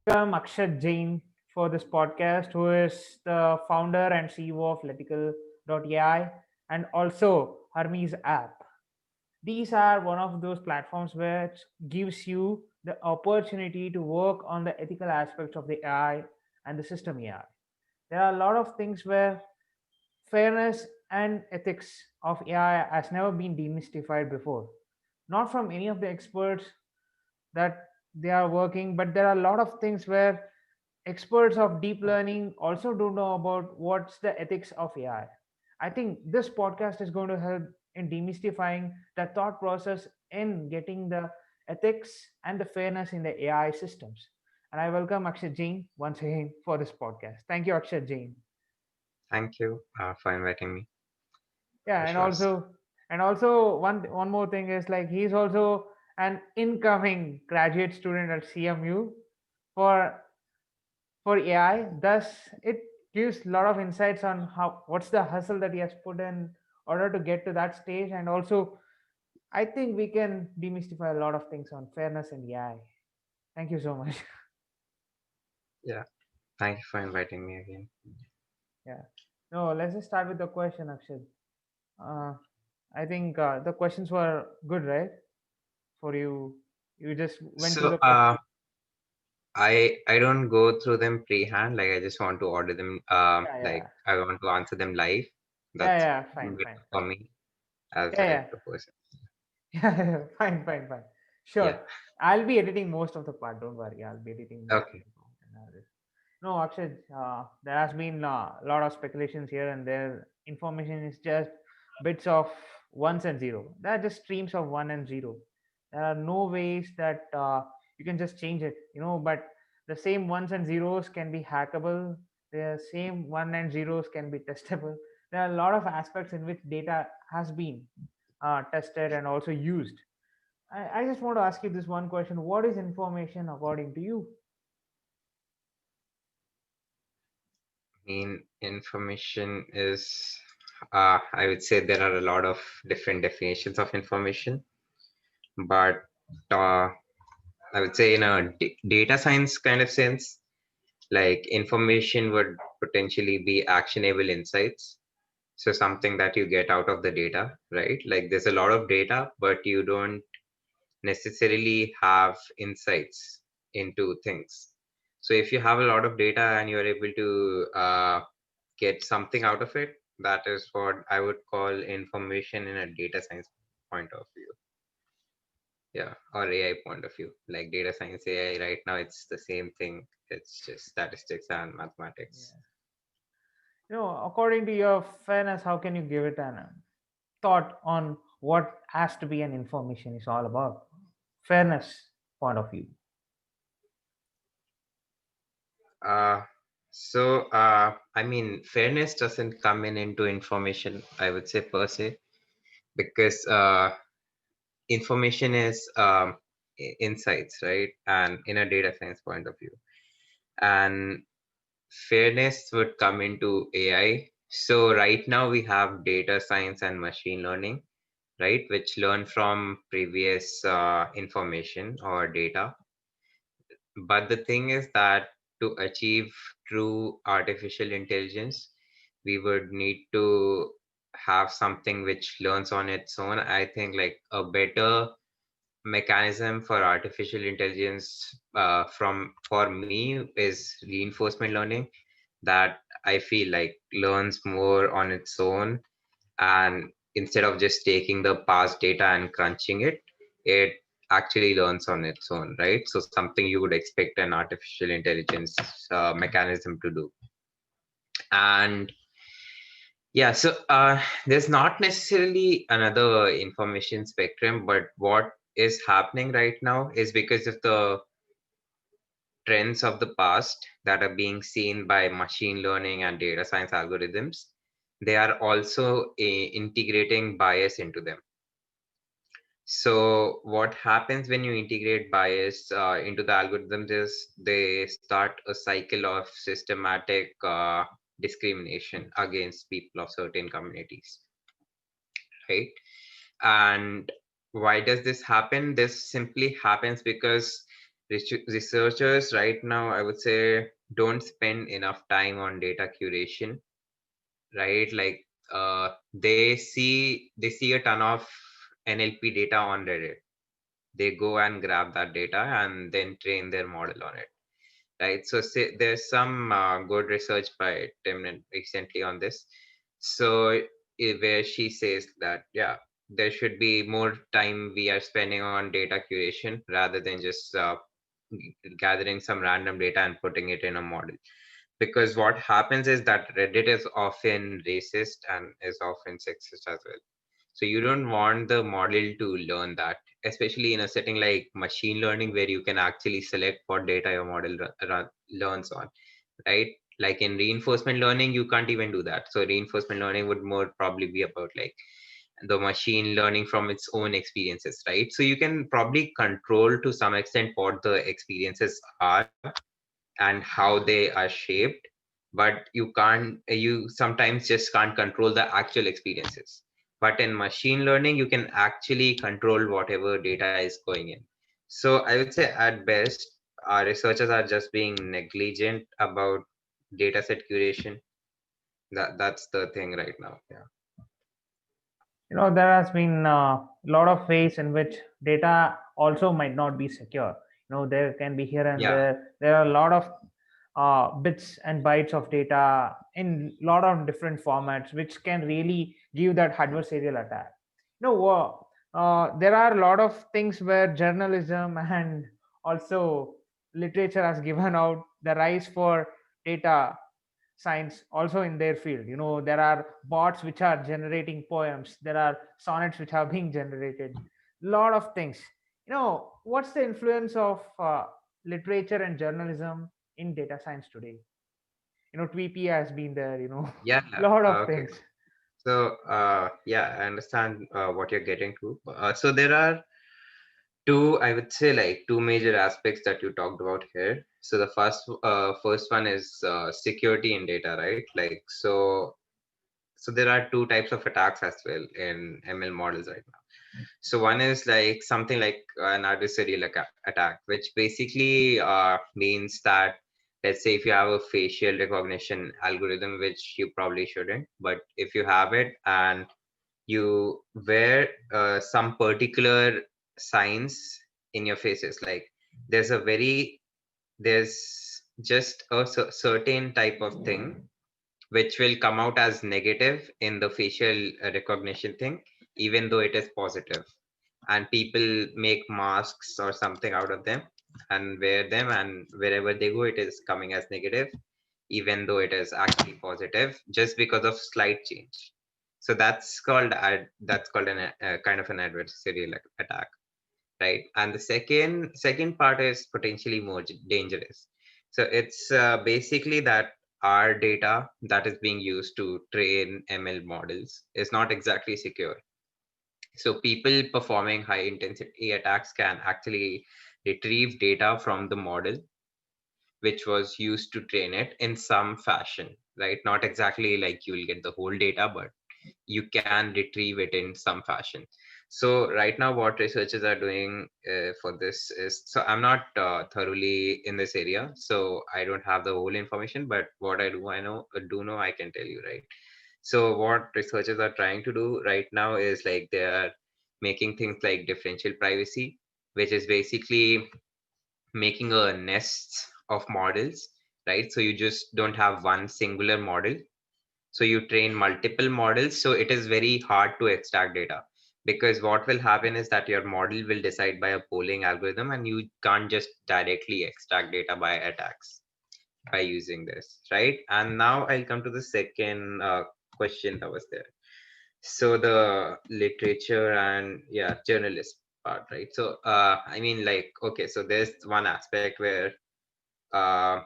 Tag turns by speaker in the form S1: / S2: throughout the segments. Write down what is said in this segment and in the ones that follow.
S1: welcome Akshaj Jain for this podcast, who is the founder and CEO of Letical.ai and also Hermes app. These are one of those platforms which gives you the opportunity to work on the ethical aspects of the AI and the system AI. There are a lot of things where fairness and ethics of AI has never been demystified before. Not from any of the experts that they are working, but there are a lot of things where experts of deep learning also don't know about what's the ethics of AI. I think this podcast is going to help in demystifying the thought process in getting the ethics and the fairness in the AI systems. And I welcome Akshaj Jain once again for this podcast. Thank you, Akshaj Jain.
S2: Thank you for inviting me,
S1: Yeah,
S2: Vishwas.
S1: and also one more thing is like he's also an incoming graduate student at CMU for AI. Thus, it gives a lot of insights on how what's the hustle that he has put in order to get to that stage, and also I think we can demystify a lot of things on fairness and AI. Thank you so much.
S2: Yeah, thank you for inviting me again.
S1: Yeah. No, let's just start with the question, Akshay. Uh, I think the questions were good, right? For you, you just went through
S2: So,
S1: the question.
S2: I don't go through them pre-hand. Like I just want to order them.
S1: Yeah,
S2: Like
S1: yeah,
S2: I want to answer them live.
S1: yeah,
S2: That's
S1: yeah. Fine,
S2: good
S1: fine,
S2: for
S1: fine.
S2: me as
S1: Yeah,
S2: a
S1: yeah.
S2: regular person.
S1: Yeah, fine, fine, fine.
S2: Yeah.
S1: Sure. I'll be editing most of the part. Don't worry. I'll be editing most of
S2: Okay.
S1: the part. And all this. No, Akshay, there has been a lot of speculations here and there. Information is just bits of ones and zero. There are just streams of one and zero. There are no ways that you can just change it, but the same ones and zeros can be hackable. The same one and zeros can be testable. There are a lot of aspects in which data has been tested and also used. I just want to ask you this one question. What is information according to you?
S2: I mean, information is. I would say there are a lot of different definitions of information, but uh, I would say in a data science kind of sense, like information would potentially be actionable insights. So something that you get out of the data, right? Like there's a lot of data, but you don't necessarily have insights into things. So if you have a lot of data and you're able to get something out of it, that is what I would call information in a data science point of view. Yeah, or AI point of view. Like data science, AI, right now it's the same thing. It's just statistics and mathematics.
S1: Yeah. According to your fairness, how can you give it an thought on what has to be an information is all about? Fairness point of view.
S2: Uh, I mean, fairness doesn't come in into information, I would say per se, because information is insights, right? And in a data science point of view, and fairness would come into AI. So right now we have data science and machine learning, right, which learn from previous information or data. But the thing is that to achieve true artificial intelligence, we would need to have something which learns on its own. I think like a better mechanism for artificial intelligence from for me is reinforcement learning, that I feel like learns more on its own, and instead of just taking the past data and crunching it, it actually learns on its own, right? So something you would expect an artificial intelligence mechanism to do. And yeah, so there's not necessarily another information spectrum, but what is happening right now is because of the trends of the past that are being seen by machine learning and data science algorithms, they are also integrating bias into them. So what happens when you integrate bias into the algorithms is they start a cycle of systematic discrimination against people of certain communities, right? And why does this happen? This simply happens because Researchers right now, I would say, don't spend enough time on data curation, right? Like they see a ton of NLP data on Reddit. They go and grab that data and then train their model on it, right? So there's some good research by Tim recently on this. So where she says that, yeah, there should be more time we are spending on data curation rather than just gathering some random data and putting it in a model. Because what happens is that Reddit is often racist and is often sexist as well. So you don't want the model to learn that, especially in a setting like machine learning where you can actually select what data your model learns on, right? Like in reinforcement learning, you can't even do that. So reinforcement learning would more probably be about like the machine learning from its own experiences, right? So you can probably control to some extent what the experiences are and how they are shaped, but you sometimes just can't control the actual experiences. But in machine learning, you can actually control whatever data is going in. So I would say at best, our researchers are just being negligent about data set curation. That's the thing right now. Yeah.
S1: There has been a lot of ways in which data also might not be secure. There can be here and
S2: Yeah.
S1: there are a lot of bits and bytes of data in a lot of different formats which can really give that adversarial attack. There are a lot of things where journalism and also literature has given out the rise for data science also in their field. There are bots which are generating poems, there are sonnets which are being generated, lot of things. What's the influence of literature and journalism in data science today? Tweepy has been there,
S2: Yeah.
S1: lot of
S2: Okay.
S1: things.
S2: So yeah, I understand what you're getting to. So there are two, I would say, like two major aspects that you talked about here. So the first one is security in data, right? Like so there are two types of attacks as well in ML models right now. So one is like something like an adversarial attack, which basically means that, let's say if you have a facial recognition algorithm, which you probably shouldn't, but if you have it and you wear some particular signs in your faces, like there's a very there's just a certain type of thing which will come out as negative in the facial recognition thing, even though it is positive. And people make masks or something out of them and wear them, and wherever they go, it is coming as negative, even though it is actually positive, just because of slight change. So that's called a kind of an adversarial attack, right? And the second part is potentially more dangerous. So it's basically that our data that is being used to train ML models is not exactly secure. So people performing high intensity attacks can actually retrieve data from the model which was used to train it in some fashion, right? Not exactly like you will get the whole data, but you can retrieve it in some fashion. So right now what researchers are doing for this is, so I'm not thoroughly in this area, so I don't have the whole information, but what I do know I can tell you, right? So what researchers are trying to do right now is like they are making things like differential privacy, which is basically making a nest of models, right? So you just don't have one singular model, so you train multiple models, so it is very hard to extract data, because what will happen is that your model will decide by a polling algorithm, and you can't just directly extract data by attacks by using this, right? And now I'll come to the second question that was there. So the literature and, yeah, journalist part, right? So I mean, like, okay, so there's one aspect where uh,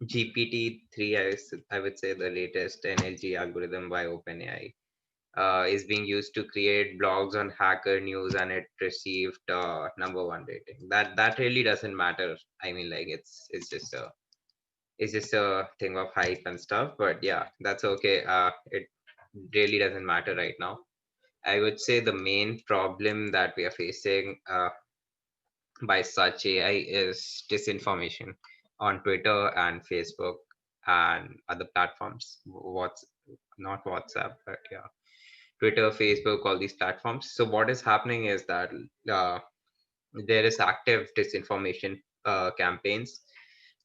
S2: GPT-3, I would say the latest NLG algorithm by OpenAI, is being used to create blogs on hacker news, and it received number one rating. That really doesn't matter. I mean, like, it's just a thing of hype and stuff. But yeah, that's okay. It really doesn't matter right now. I would say the main problem that we are facing by such AI is disinformation on Twitter and Facebook and other platforms. What's not WhatsApp, but yeah, Twitter, Facebook, all these platforms. So what is happening is that uh, there is active disinformation campaigns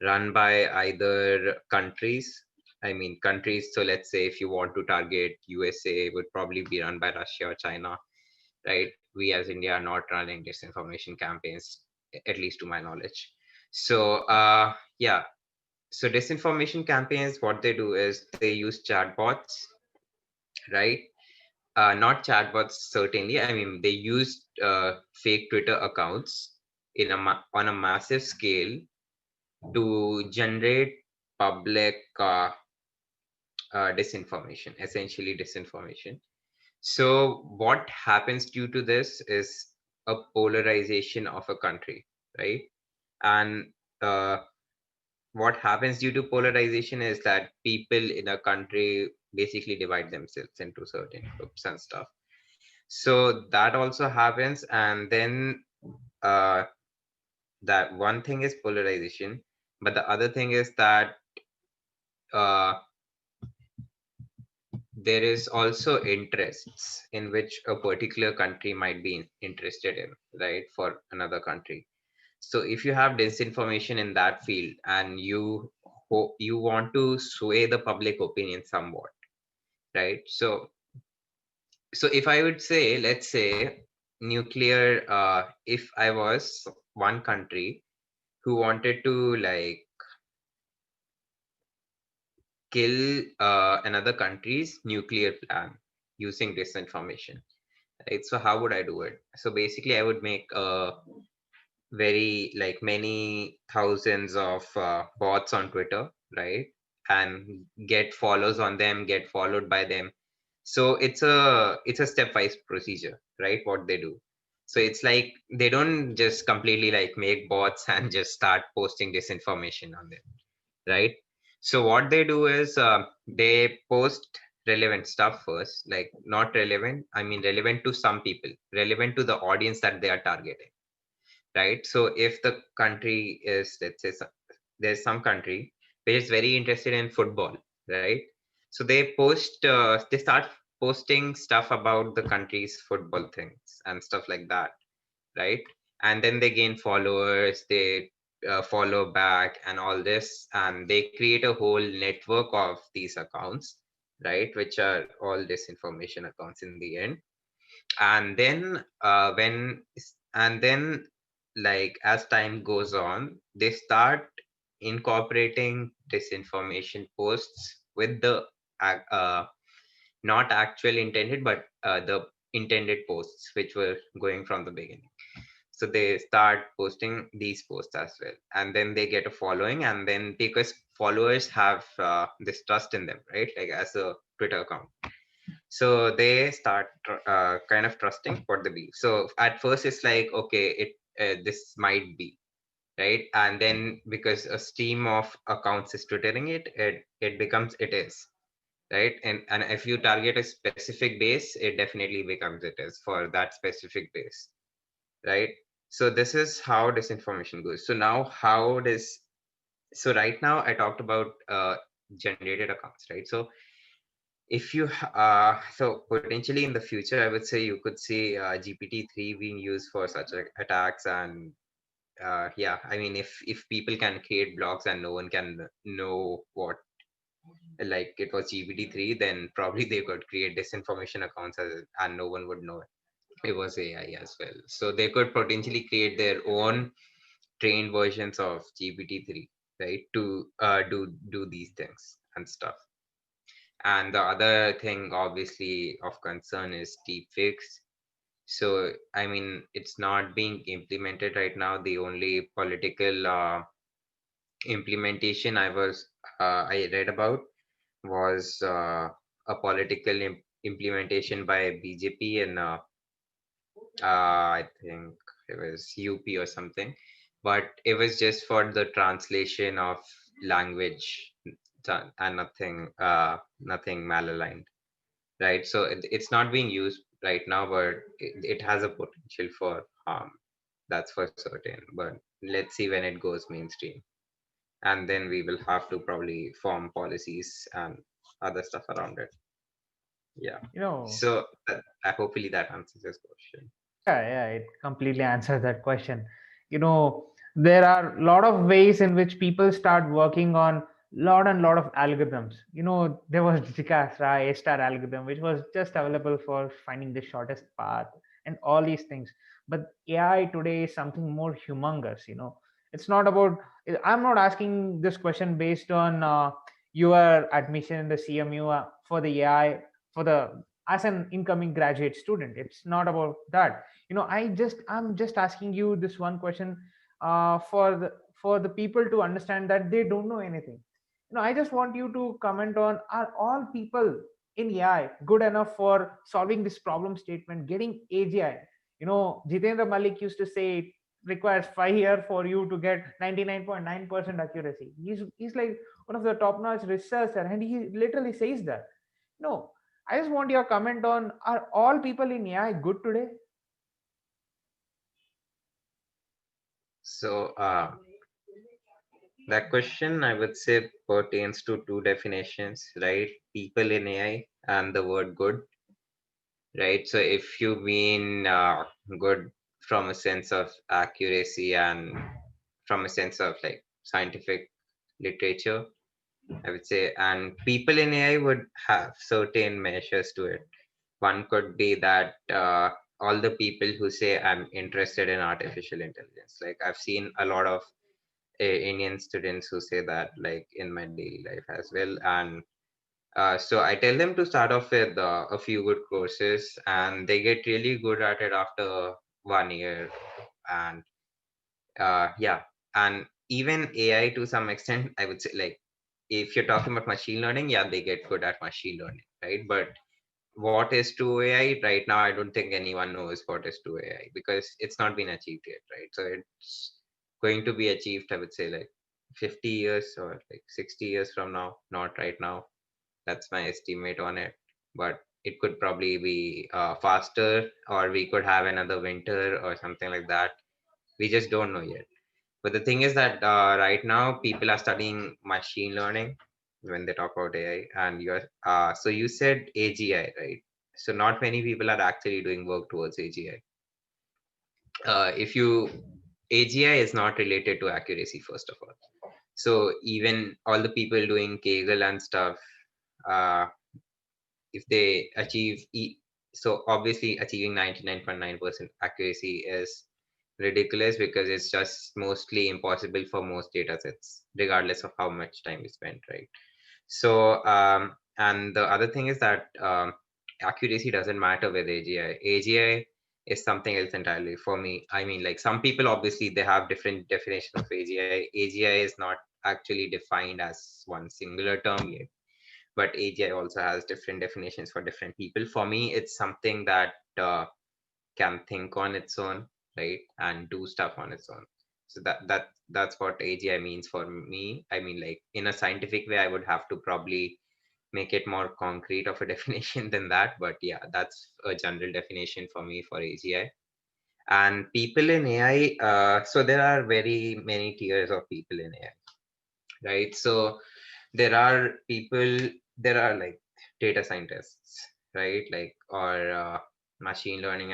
S2: run by either countries. I mean, countries. So let's say if you want to target USA, it would probably be run by Russia or China, right? We as India are not running disinformation campaigns, at least to my knowledge. So yeah, so disinformation campaigns, what they do is they use chatbots, right? Not chatbots certainly. I mean, they use fake Twitter accounts on a massive scale to generate public disinformation, essentially disinformation. So what happens due to this is a polarization of a country, right? And uh, what happens due to polarization is that people in a country basically divide themselves into certain groups and stuff. So that also happens, and then uh, that one thing is polarization, but the other thing is that uh, there is also interests in which a particular country might be interested in, right, for another country. So if you have disinformation in that field and you want to sway the public opinion somewhat, right? So if I would say, let's say nuclear, if I was one country who wanted to like kill another country's nuclear plan using disinformation, right? So how would I do it? So basically I would make very like many thousands of bots on Twitter, right? And get follows on them, get followed by them. So it's a stepwise procedure, right? What they do. So it's like they don't just completely like make bots and just start posting disinformation on them, right? So what they do is they post relevant stuff first, like not relevant. I mean relevant to some people, relevant to the audience that they are targeting, right? So if the country is, let's say, there's some country which is very interested in football, right? So they start posting stuff about the country's football things and stuff like that, right? And then they gain followers, they follow back and all this, and they create a whole network of these accounts, right? Which are all disinformation accounts in the end. And then and then like as time goes on, they start incorporating disinformation posts with the uh, not actual intended, but the intended posts which were going from the beginning. So they start posting these posts as well, and then they get a following, and then because followers have this trust in them, right? Like as a Twitter account, so they start kind of trusting what they believe. So at first it's like, okay, it this might be right, and then because a stream of accounts is twittering it becomes it is, right? And if you target a specific base, it definitely becomes it is for that specific base, right? So this is how disinformation goes. So now how does, so right now I talked about generated accounts, right? So if you so potentially in the future, I would say you could see GPT-3 being used for such attacks. And yeah, I mean, if people can create blogs and no one can know what, like it was GPT-3, then probably they could create disinformation accounts and no one would know it was AI as well. So they could potentially create their own trained versions of GPT-3, right, to do these things and stuff. And the other thing, obviously, of concern is deepfakes. So, I mean, it's not being implemented right now. The only political implementation I read about was a political implementation by BJP in I think it was UP or something, but it was just for the translation of language and nothing malaligned, right? So it's not being used right now, but it has a potential for harm. That's for certain. But let's see when it goes mainstream, and then we will have to probably form policies and other stuff around it. Yeah.
S1: You know,
S2: So hopefully that answers this question.
S1: yeah, it completely answers that question. There are a lot of ways in which people start working on lot of algorithms. There was Jikasra A star algorithm, which was just available for finding the shortest path and all these things. But AI today is something more humongous. It's not about. I'm not asking this question based on your admission in the CMU for the AI for the as an incoming graduate student. It's not about that. I'm just asking you this one question for the people to understand that they don't know anything. I just want you to comment on, are all people in AI good enough for solving this problem statement, getting AGI? Jitendra Malik used to say it requires 5 years for you to get 99.9% accuracy. He's like one of the top notch researcher, and he literally says that. No, I just want your comment on, are all people in AI good today?
S2: So that question, I would say, pertains to two definitions, right? People in AI and the word good, right? So if you mean good from a sense of accuracy and from a sense of like scientific literature, I would say, and people in AI would have certain measures to it. One could be that all the people who say I'm interested in artificial intelligence, like I've seen a lot of Indian students who say that, like in my daily life as well. And so I tell them to start off with a few good courses, and they get really good at it after 1 year. And yeah, and even AI to some extent, I would say, like if you're talking about machine learning, yeah, they get good at machine learning, right? But what is true AI right now? I don't think anyone knows what is true AI because it's not been achieved yet, right? So it's going to be achieved, I would say, like 50 years or like 60 years from now, not right now. That's my estimate on it. But it could probably be faster, or we could have another winter or something like that. We just don't know yet. But the thing is that right now people are studying machine learning when they talk about AI, and you're so you said AGI, right? So not many people are actually doing work towards AGI. If you AGI is not related to accuracy, first of all. So even all the people doing Kaggle and stuff, uh, if they achieve so obviously achieving 99.9% accuracy is ridiculous because it's just mostly impossible for most data sets regardless of how much time we spend, right? So and the other thing is that accuracy doesn't matter with AGI is something else entirely for me. I mean, like some people obviously they have different definitions of AGI is not actually defined as one singular term yet, but AGI also has different definitions for different people. For me, it's something that can think on its own, right, and do stuff on its own. So that's what AGI means for me. I mean, like in a scientific way, I would have to probably make it more concrete of a definition than that. But yeah, that's a general definition for me for AGI. And people in AI, so there are very many tiers of people in AI, right? So there are people, there are like data scientists, right, like or machine learning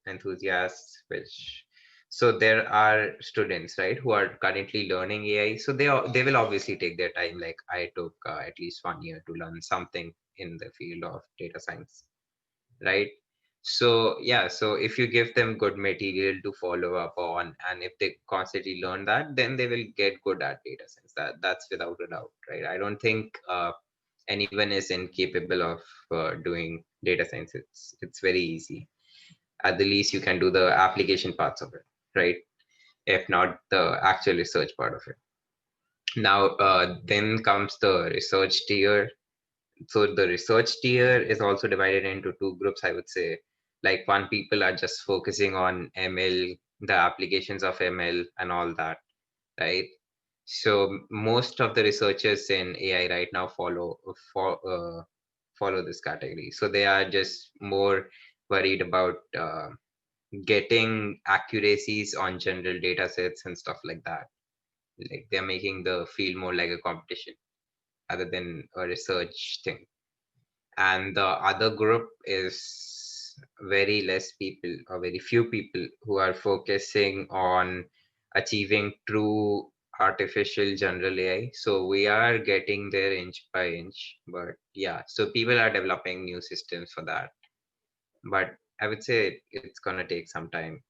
S2: enthusiasts, which so there are students, right, who are currently learning AI. So they will obviously take their time, like I took at least 1 year to learn something in the field of data science, right? So yeah, so if you give them good material to follow up on, and if they constantly learn that, then they will get good at data science. That's without a doubt, right? I don't think anyone is incapable of doing data science. It's very easy. At the least, you can do the application parts of it, right? If not the actual research part of it. Now, then comes the research tier. So the research tier is also divided into two groups, I would say. Like one people are just focusing on ML, the applications of ML and all that, right? So most of the researchers in AI right now follow this category. So they are just more worried about getting accuracies on general data sets and stuff like that. Like they're making the field more like a competition other than a research thing. And the other group is very less people or very few people who are focusing on achieving true artificial general AI. So we are getting there inch by inch. But yeah, so people are developing new systems for that. But I would say it's gonna take some time.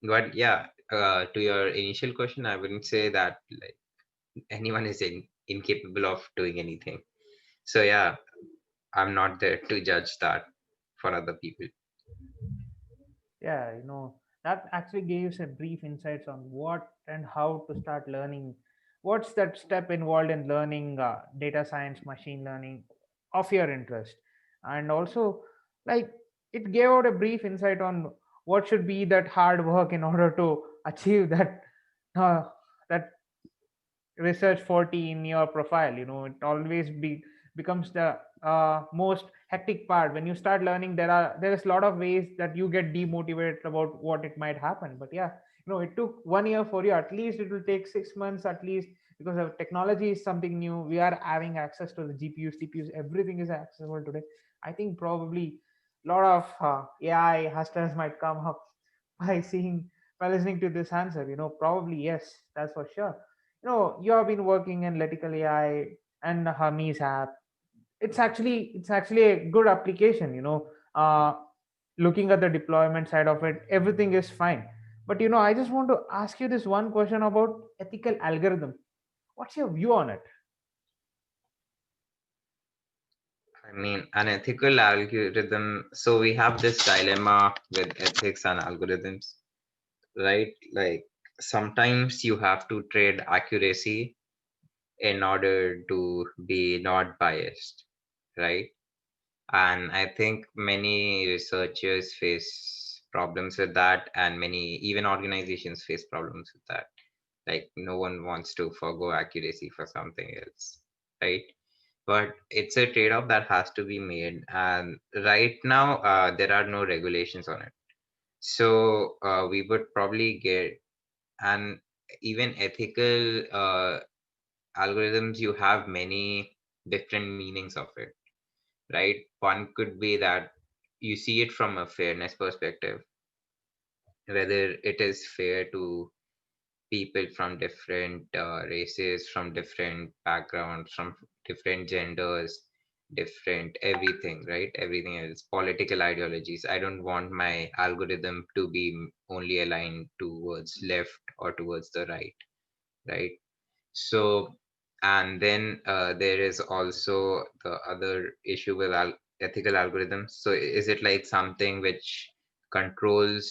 S2: But yeah, to your initial question, I wouldn't say that like anyone is incapable of doing anything. So yeah, I'm not there to judge that for other people.
S1: Yeah, that actually gives a brief insights on what and how to start learning. What's that step involved in learning data science, machine learning of your interest? And also, like, it gave out a brief insight on what should be that hard work in order to achieve uh, that research 40 in your profile. It always becomes the most hectic part when you start learning. There is a lot of ways that you get demotivated about what it might happen. But yeah, it took 1 year for you. At least it will take 6 months at least, because of technology is something new. We are having access to the GPUs, CPUs, everything is accessible today. I think probably a lot of AI hustlers might come up by seeing by listening to this answer. Probably yes, that's for sure. You have been working in Letical AI and Hermes app. It's actually a good application. Looking at the deployment side of it, everything is fine. But I just want to ask you this one question about ethical algorithm. What's your view on it?
S2: I mean, an ethical algorithm. So we have this dilemma with ethics and algorithms, right? Like sometimes you have to trade accuracy in order to be not biased, right? And I think many researchers face problems with that, and many even organizations face problems with that. Like no one wants to forgo accuracy for something else, right? But it's a trade-off that has to be made, and right now there are no regulations on it. So we would probably get, and even ethical algorithms, you have many different meanings of it, right? One could be that you see it from a fairness perspective, whether it is fair to people from different races, from different backgrounds, from different genders, different everything, right? Everything else, political ideologies. I don't want my algorithm to be only aligned towards left or towards the right, right? So, and then there is also the other issue with ethical algorithms. So, is it like something which controls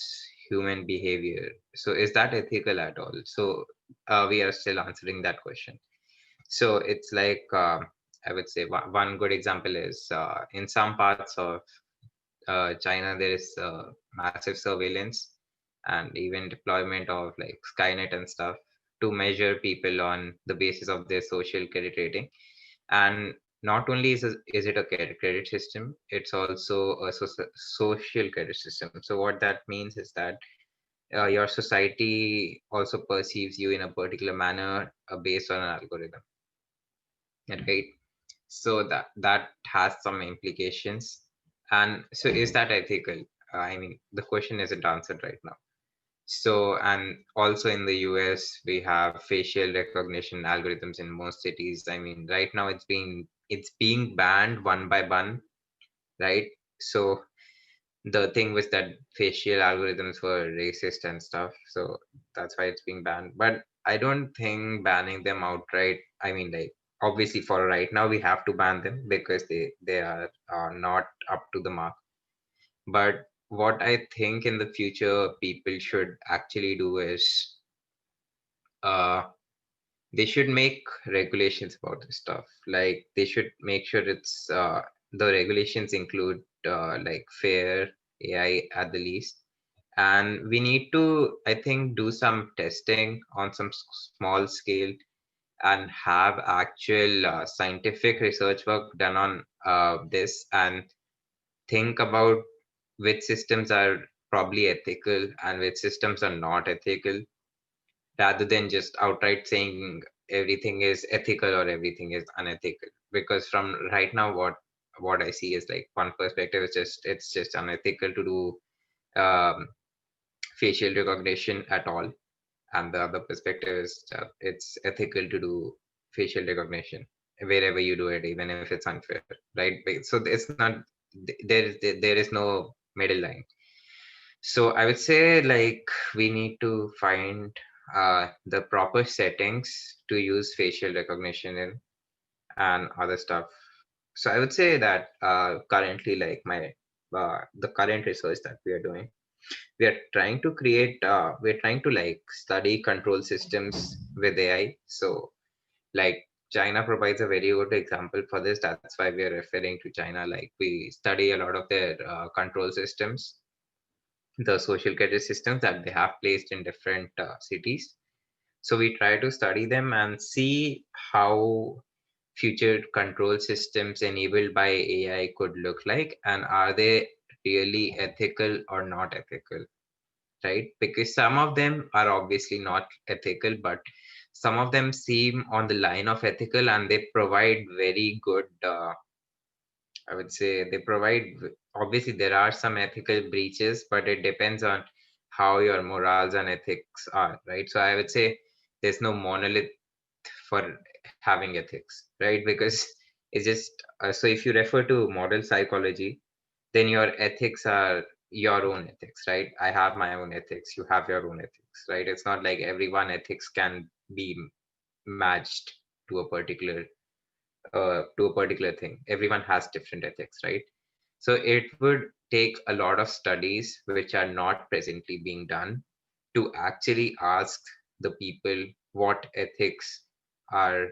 S2: human behavior? So, is that ethical at all? So, we are still answering that question. So, it's like I would say one good example is in some parts of China, there is massive surveillance and even deployment of like Skynet and stuff to measure people on the basis of their social credit rating. And not only is it a credit system, it's also a social credit system. So what that means is that your society also perceives you in a particular manner based on an algorithm, right? So that has some implications. And so is that ethical? I mean, the question isn't answered right now. So, and also in the US, we have facial recognition algorithms in most cities. I mean, right now it's being banned one by one, right? So the thing was that facial algorithms were racist and stuff, so that's why it's being banned. But I don't think banning them outright, I mean, like, obviously for right now we have to ban them because they are not up to the mark. But what I think in the future people should actually do is uh they should make regulations about this stuff. Like they should make sure it's the regulations include like fair AI at the least. And we need to, I think, do some testing on some small scale and have actual scientific research work done on this, and think about which systems are probably ethical and which systems are not ethical, rather than just outright saying everything is ethical or everything is unethical. Because from right now, what I see is like one perspective is just it's just unethical to do facial recognition at all, and the other perspective is it's ethical to do facial recognition wherever you do it, even if it's unfair, right? So it's not there is no middle line. So I would say like we need to find the proper settings to use facial recognition in and other stuff. So I would say that currently, like my the current research that we are doing, we are trying to create we're trying to like study control systems with AI. So like China provides a very good example for this. That's why we are referring to China. Like we study a lot of their control systems, the social credit systems that they have placed in different cities. So we try to study them and see how future control systems enabled by AI could look like, and are they really ethical or not ethical, right? Because some of them are obviously not ethical, but some of them seem on the line of ethical, and they provide very good I would say they provide, obviously, there are some ethical breaches, but it depends on how your morals and ethics are, right? So I would say there's no monolith for having ethics, right? Because it's just, so if you refer to model psychology, then your ethics are your own ethics, right? I have my own ethics, you have your own ethics, right? It's not like everyone ethics can be matched to a particular thing. Everyone has different ethics, right? So it would take a lot of studies which are not presently being done to actually ask the people what ethics are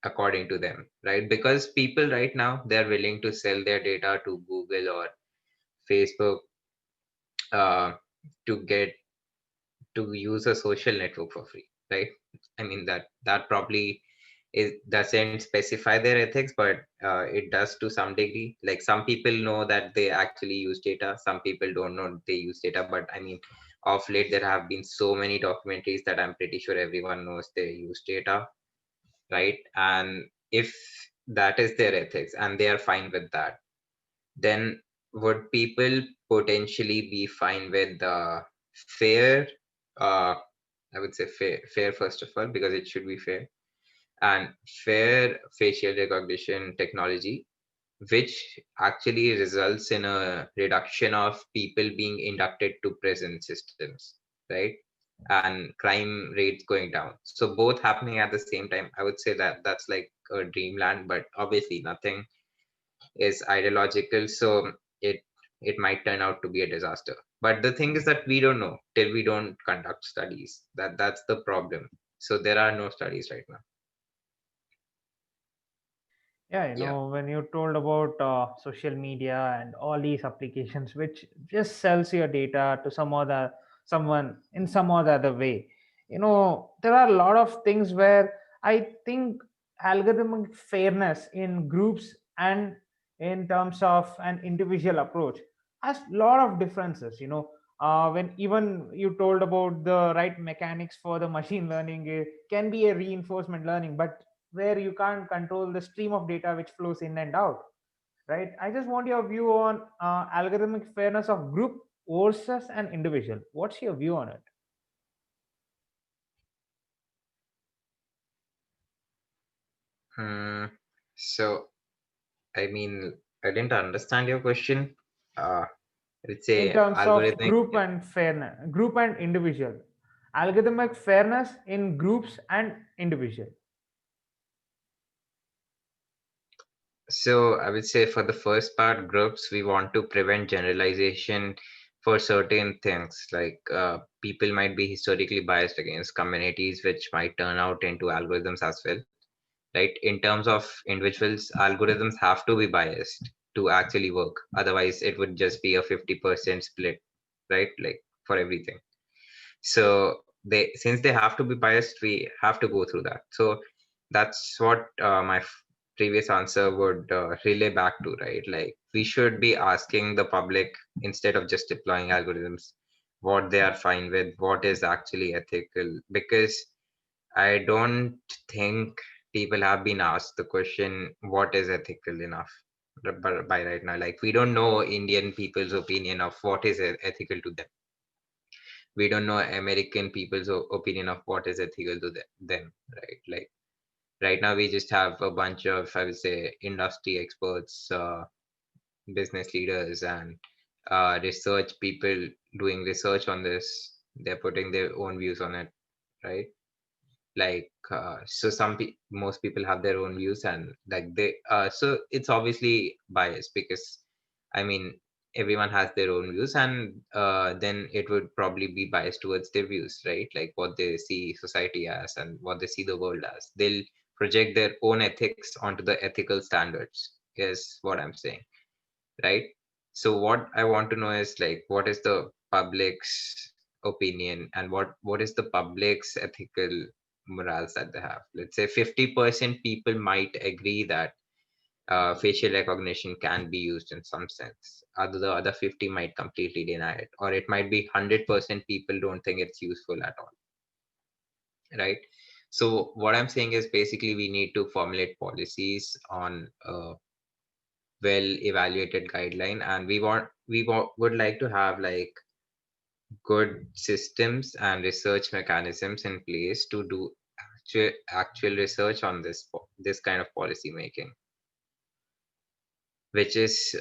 S2: according to them, right? Because people right now, they're willing to sell their data to Google or Facebook uh, to get to use a social network for free, right? I mean that probably is doesn't specify their ethics, but it does to some degree. Like some people know that they actually use data, some people don't know they use data. But I mean, of late there have been so many documentaries that I'm pretty sure everyone knows they use data, right? And if that is their ethics and they are fine with that, then would people potentially be fine with the fair uh, I would say fair first of all, because it should be fair, and fair facial recognition technology, which actually results in a reduction of people being inducted to prison systems, right? And crime rates going down. So both happening at the same time. I would say that that's like a dreamland, but obviously nothing is ideological. So it it might turn out to be a disaster. But the thing is that we don't know till we don't conduct studies. That's the problem. So there are no studies right now.
S1: Yeah,
S2: Yeah.
S1: when you told about social media and all these applications which just sells your data to someone in some or the other way, there are a lot of things where I think algorithmic fairness in groups and in terms of an individual approach has a lot of differences. When even you told about the right mechanics for the machine learning, can be a reinforcement learning, but where you can't control the stream of data which flows in and out, right? I just want your view on algorithmic fairness of group versus an individual. What's your view on it?
S2: Hmm. So I mean, I didn't understand your question. Let's
S1: In
S2: say
S1: terms of
S2: algorithmic.
S1: group and individual, algorithmic fairness in groups and individual.
S2: So I would say for the first part, groups, we want to prevent generalization for certain things. Like people might be historically biased against communities, which might turn out into algorithms as well, right? In terms of individuals, algorithms have to be biased to actually work. Otherwise, it would just be a 50% split, right? Like for everything. So since they have to be biased, we have to go through that. So that's what my previous answer would relay back to, right? Like we should be asking the public instead of just deploying algorithms what they are fine with, what is actually ethical. Because I don't think people have been asked the question, what is ethical enough by right now. Like we don't know Indian people's opinion of what is ethical to them. We don't know American people's opinion of what is ethical to them, right? Like right now we just have a bunch of, I would say, industry experts, business leaders, and research people doing research on this. They're putting their own views on it, right? Like so most people have their own views, and like they so it's obviously biased because I mean everyone has their own views, and then it would probably be biased towards their views, right? Like what they see society as and what they see the world as. They'll project their own ethics onto the ethical standards, is what I'm saying, right? So what I want to know is like what is the public's opinion, and what is the public's ethical morals that they have. Let's say 50% people might agree that facial recognition can be used in some sense. The other 50 might completely deny it, or it might be 100% people don't think it's useful at all, right? So what I'm saying is basically we need to formulate policies on well evaluated guideline, and would like to have like good systems and research mechanisms in place to do actual research on this kind of policy making, which is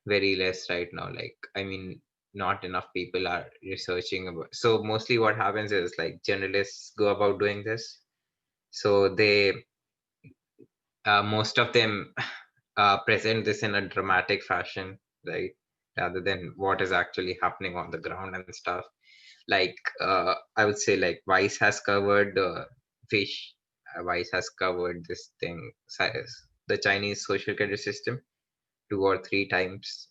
S2: very less right now. Like I mean not enough people are researching about. So mostly what happens is like journalists go about doing this, so they most of them present this in a dramatic fashion, right? Rather than what is actually happening on the ground and stuff. Like I would say like Vice has covered fish. Vice has covered this thing, the Chinese social credit system, 2 or 3 times,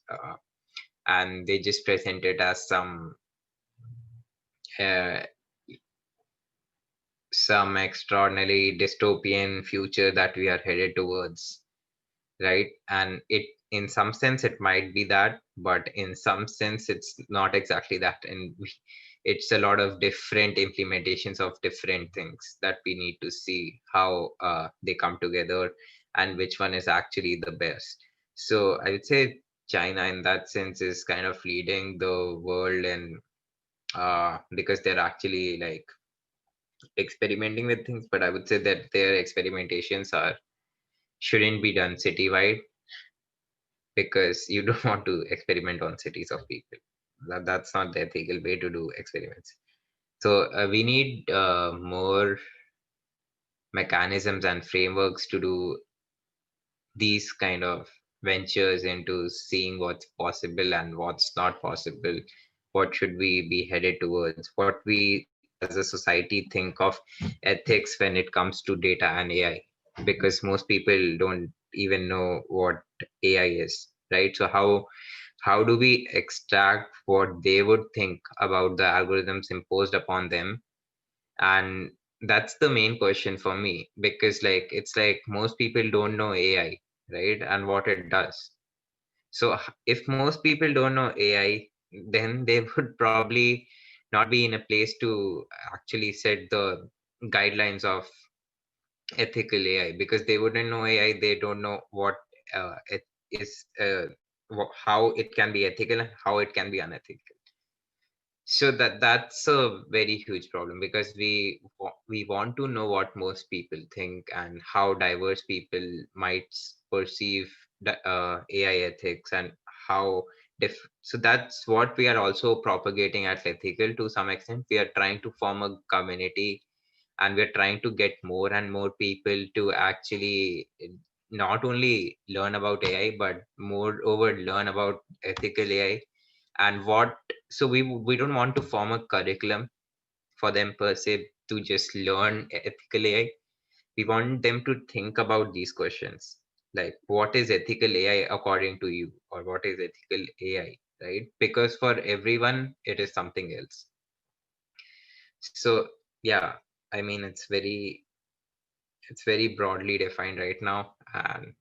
S2: and they just present it as uh, some extraordinarily dystopian future that we are headed towards, right? And it, in some sense it might be that, but in some sense it's not exactly that, and it's a lot of different implementations of different things that we need to see how they come together and which one is actually the best. So I would say China in that sense is kind of leading the world, and because they're actually like experimenting with things, but I would say that their experimentations are shouldn't be done citywide, because you don't want to experiment on cities of people. That's not the ethical way to do experiments. So we need more mechanisms and frameworks to do these kind of ventures into seeing what's possible and what's not possible. What should we be headed towards? What we as a society think of ethics when it comes to data and AI, because most people don't even know what AI is, right? So how do we extract what they would think about the algorithms imposed upon them? And that's the main question for me, because like it's like most people don't know AI, right, and what it does. So if most people don't know AI, then they would probably not be in a place to actually set the guidelines of ethical AI, because they wouldn't know AI. They don't know what it is, how it can be ethical and how it can be unethical. So that's a very huge problem, because we want to know what most people think and how diverse people might perceive the AI ethics, and how so that's what we are also propagating as ethical. To some extent we are trying to form a community, and we're trying to get more and more people to actually not only learn about AI, but moreover learn about ethical AI. And what, so we don't want to form a curriculum for them per se to just learn ethical AI. We want them to think about these questions, like what is ethical AI according to you, or what is ethical AI, right? Because for everyone it is something else. So yeah, I mean it's very it's very broadly defined right now, and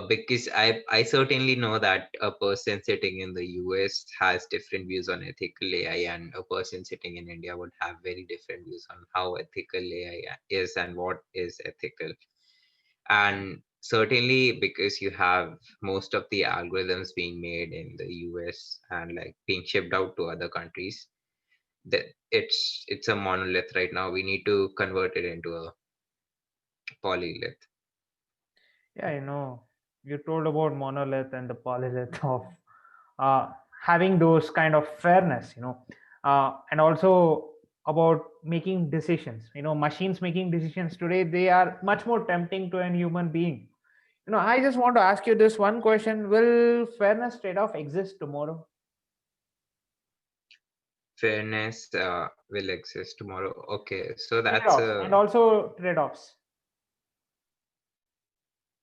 S2: because I certainly know that a person sitting in the US has different views on ethical AI, and a person sitting in India would have very different views on how ethical AI is and what is ethical. And certainly because you have most of the algorithms being made in the US and like being shipped out to other countries, that it's a monolith right now. We need to convert it into a polylith.
S1: Yeah, you told about monolith and the polylith of uh, having those kind of fairness, and also about making decisions. Machines making decisions today, they are much more tempting to a human being. I just want to ask you this one question: will fairness trade-off exist tomorrow?
S2: Fairness will exist tomorrow. Okay, so that's
S1: Trade-offs
S2: a
S1: and also trade-offs.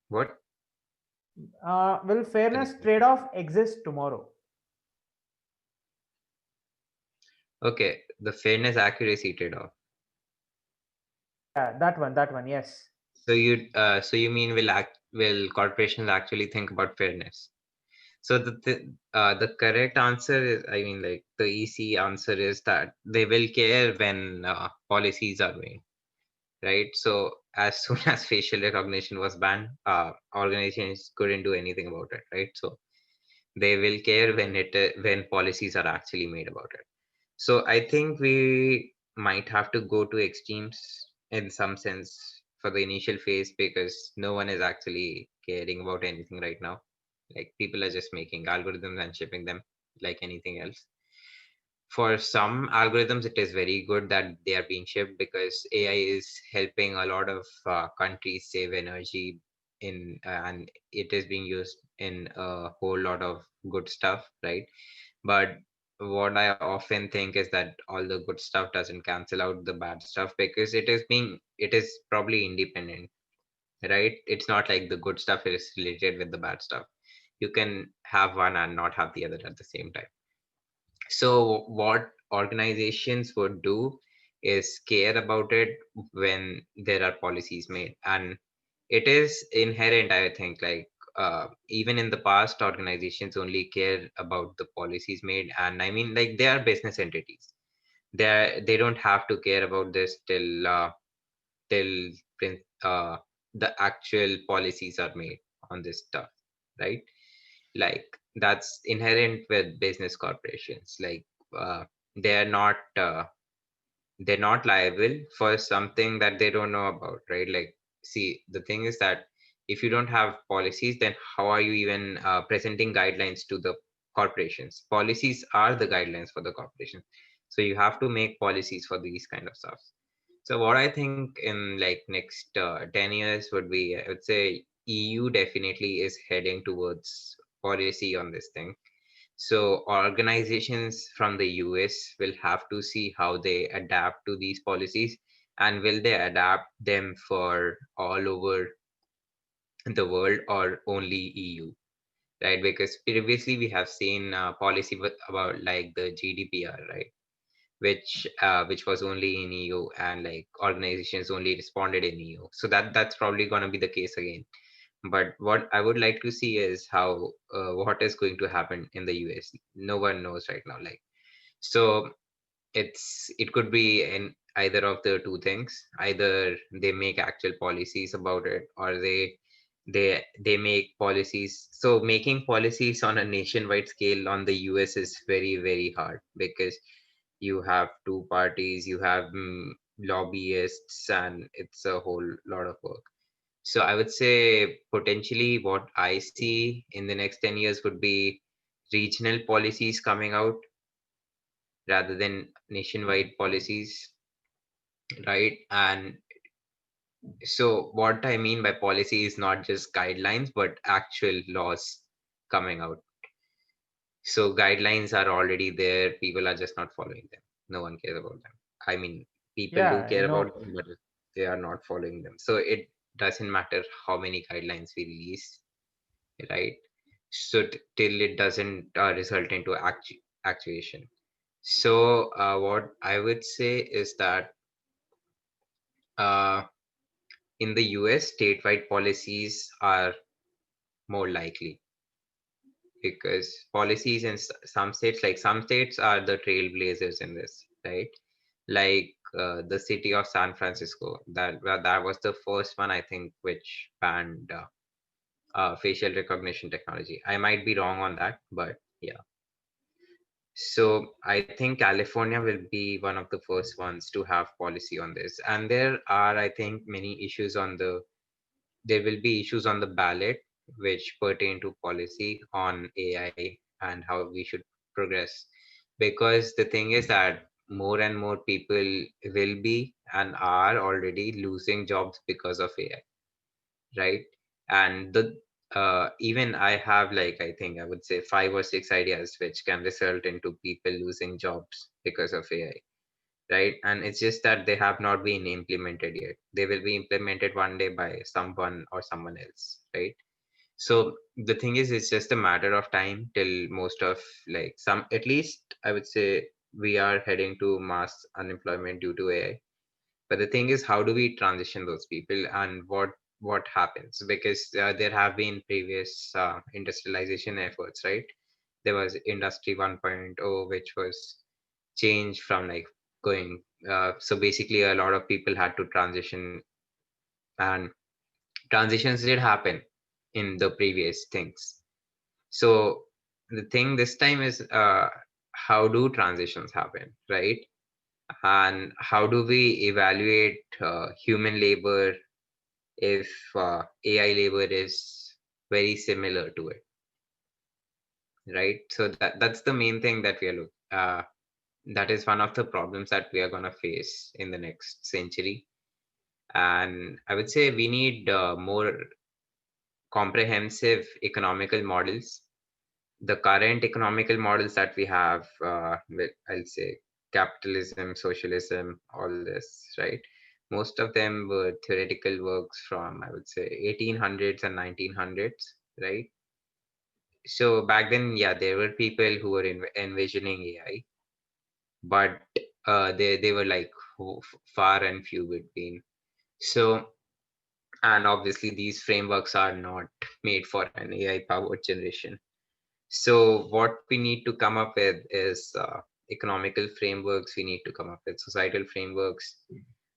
S2: what?
S1: Will
S2: Can you
S1: fairness
S2: repeat?
S1: trade-off exist tomorrow?
S2: Okay, the fairness accuracy trade-off.
S1: Yeah, that one, yes.
S2: So you mean will corporations actually think about fairness? So the correct answer is, I mean, like the easy answer is that they will care when policies are made, right? So as soon as facial recognition was banned, organizations couldn't do anything about it, right? So they will care when policies are actually made about it. So I think we might have to go to extremes in some sense for the initial phase, because no one is actually caring about anything right now. Like people are just making algorithms and shipping them like anything else. For some algorithms, it is very good that they are being shipped, because AI is helping a lot of countries save energy and it is being used in a whole lot of good stuff, right? But what I often think is that all the good stuff doesn't cancel out the bad stuff, because it is probably independent, right? It's not like the good stuff is related with the bad stuff. You can have one and not have the other at the same time. So what organizations would do is care about it when there are policies made, and it is inherent, I think, like even in the past, organizations only care about the policies made, and I mean, like they are business entities. They don't have to care about this till uh, the actual policies are made on this stuff, right? Like that's inherent with business corporations. Like uh, they're not they're not liable for something that they don't know about, right? Like, see, the thing is that if you don't have policies, then how are you even presenting guidelines to the corporations? Policies are the guidelines for the corporations, so you have to make policies for these kind of stuff. So what I think in like next 10 years would be, I would say EU definitely is heading towards policy on this thing. So organizations from the US will have to see how they adapt to these policies, and will they adapt them for all over the world or only EU, right? Because previously we have seen policy about like the GDPR, right? Which was only in EU, and like organizations only responded in EU. So that's probably going to be the case again. But what I would like to see is how what is going to happen in the US. No one knows right now. Like so, it could be in either of the two things. Either they make actual policies about it, or they make policies. So making policies on a nationwide scale on the US is very very hard, because you have two parties, you have lobbyists, and it's a whole lot of work. So I would say potentially what I see in the next 10 years would be regional policies coming out rather than nationwide policies, right? And so what I mean by policy is not just guidelines, but actual laws coming out. So guidelines are already there, people are just not following them. No one cares about them. I mean, people do
S1: Yeah,
S2: care about them, but they are not following them. So it doesn't matter how many guidelines we release, right? So till it doesn't result into actuation. So what I would say is that uh, in the US, statewide policies are more likely because policies in some states, like some states are the trailblazers in this, right? Like the city of San Francisco, that was the first one I think which banned facial recognition technology. I might be wrong on that, but yeah. So I think California will be one of the first ones to have policy on this, and there are, I think, many issues on the there will be issues on the ballot which pertain to policy on AI and how we should progress. Because the thing is that more and more people will be and are already losing jobs because of AI, right? And the even I have, like, I think I would say 5 or 6 ideas which can result into people losing jobs because of AI, right? And it's just that they have not been implemented yet. They will be implemented one day by someone or someone else, right? So the thing is, it's just a matter of time till most of, like, some, at least I would say, we are heading to mass unemployment due to AI. But the thing is, how do we transition those people, and what happens? Because there have been previous industrialization efforts, right? There was Industry 1.0, which was changed from, like, going. So basically, a lot of people had to transition, and transitions did happen in the previous things. So the thing this time is, how do transitions happen, right? And how do we evaluate human labor if AI labor is very similar to it, right? So that's the main thing that we are looking. That is one of the problems that we are gonna face in the next century. And I would say we need more comprehensive economical models. The current economical models that we have, I'll say capitalism, socialism, all this, right? Most of them were theoretical works from, I would say, 1800s and 1900s, right? So back then, yeah, there were people who were envisioning AI, but they were like far and few between. So, and obviously these frameworks are not made for an AI powered generation. So what we need to come up with is economical frameworks. We need to come up with societal frameworks.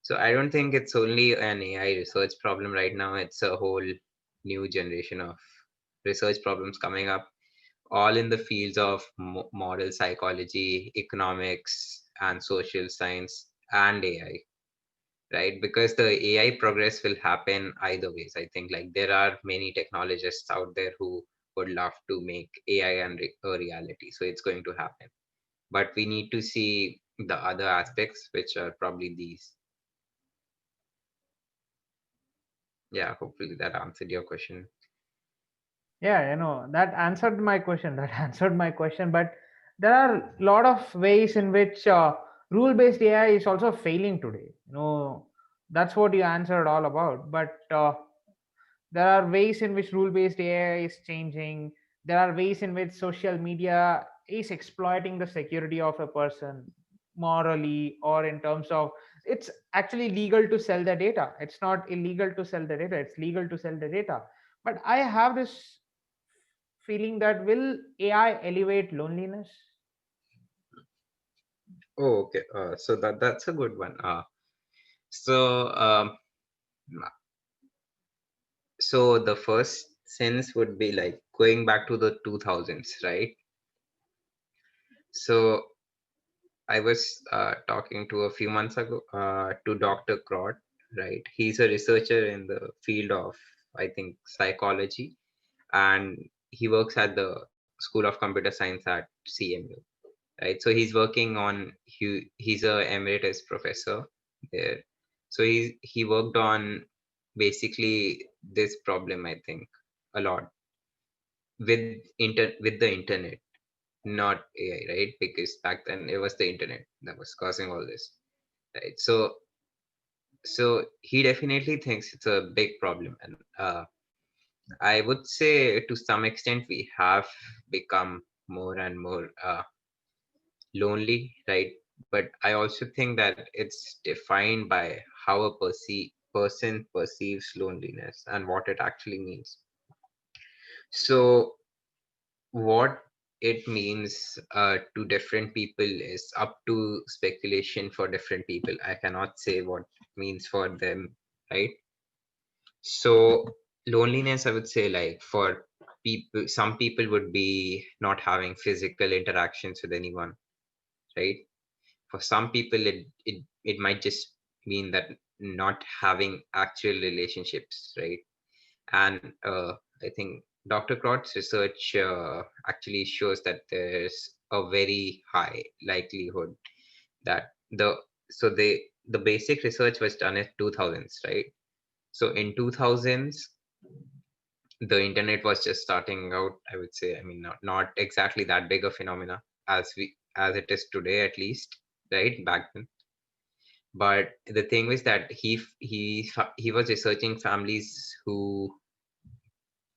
S2: So I don't think it's only an AI research problem right now. It's a whole new generation of research problems coming up, all in the fields of model psychology, economics, and social science, and AI, right? Because the AI progress will happen either ways. I think, like, there are many technologists out there who would love to make AI and a reality. So it's going to happen. But we need to see the other aspects, which are probably these. Yeah, hopefully that answered your question.
S1: Yeah, that answered my question. That answered my question. But there are a lot of ways in which rule-based AI is also failing today. That's what you answered all about. But there are ways in which rule-based AI is changing. There are ways in which social media is exploiting the security of a person morally, or in terms of, it's actually legal to sell the data. It's not illegal to sell the data. It's legal to sell the data. But I have this feeling that, will AI elevate loneliness?
S2: Oh, okay. So that's a good one. So um, so the first sense would be like going back to the 2000s, right? So I was talking to a few months ago to Dr. Crott, right? He's a researcher in the field of, I think, psychology, and he works at the School of Computer Science at CMU, right? So he's working on, he's a emeritus professor there. So he worked on basically this problem, I think, a lot with the internet, not AI, right? Because back then it was the internet that was causing all this, right? So he definitely thinks it's a big problem, and I would say to some extent we have become more and more lonely, right? But I also think that it's defined by how a person perceives loneliness and what it actually means. So, what it means to different people is up to speculation for different people. I cannot say what it means for them, right? So, loneliness, I would say, like for people, some people would be not having physical interactions with anyone, right? For some people, it might just mean that not having actual relationships, right? And I think Dr. Klotz's research actually shows that there's a very high likelihood that the basic research was done in 2000s, right? So in 2000s, the internet was just starting out. I would say, I mean, not exactly that big a phenomena as it is today, at least, right? Back then. But the thing was that he was researching families who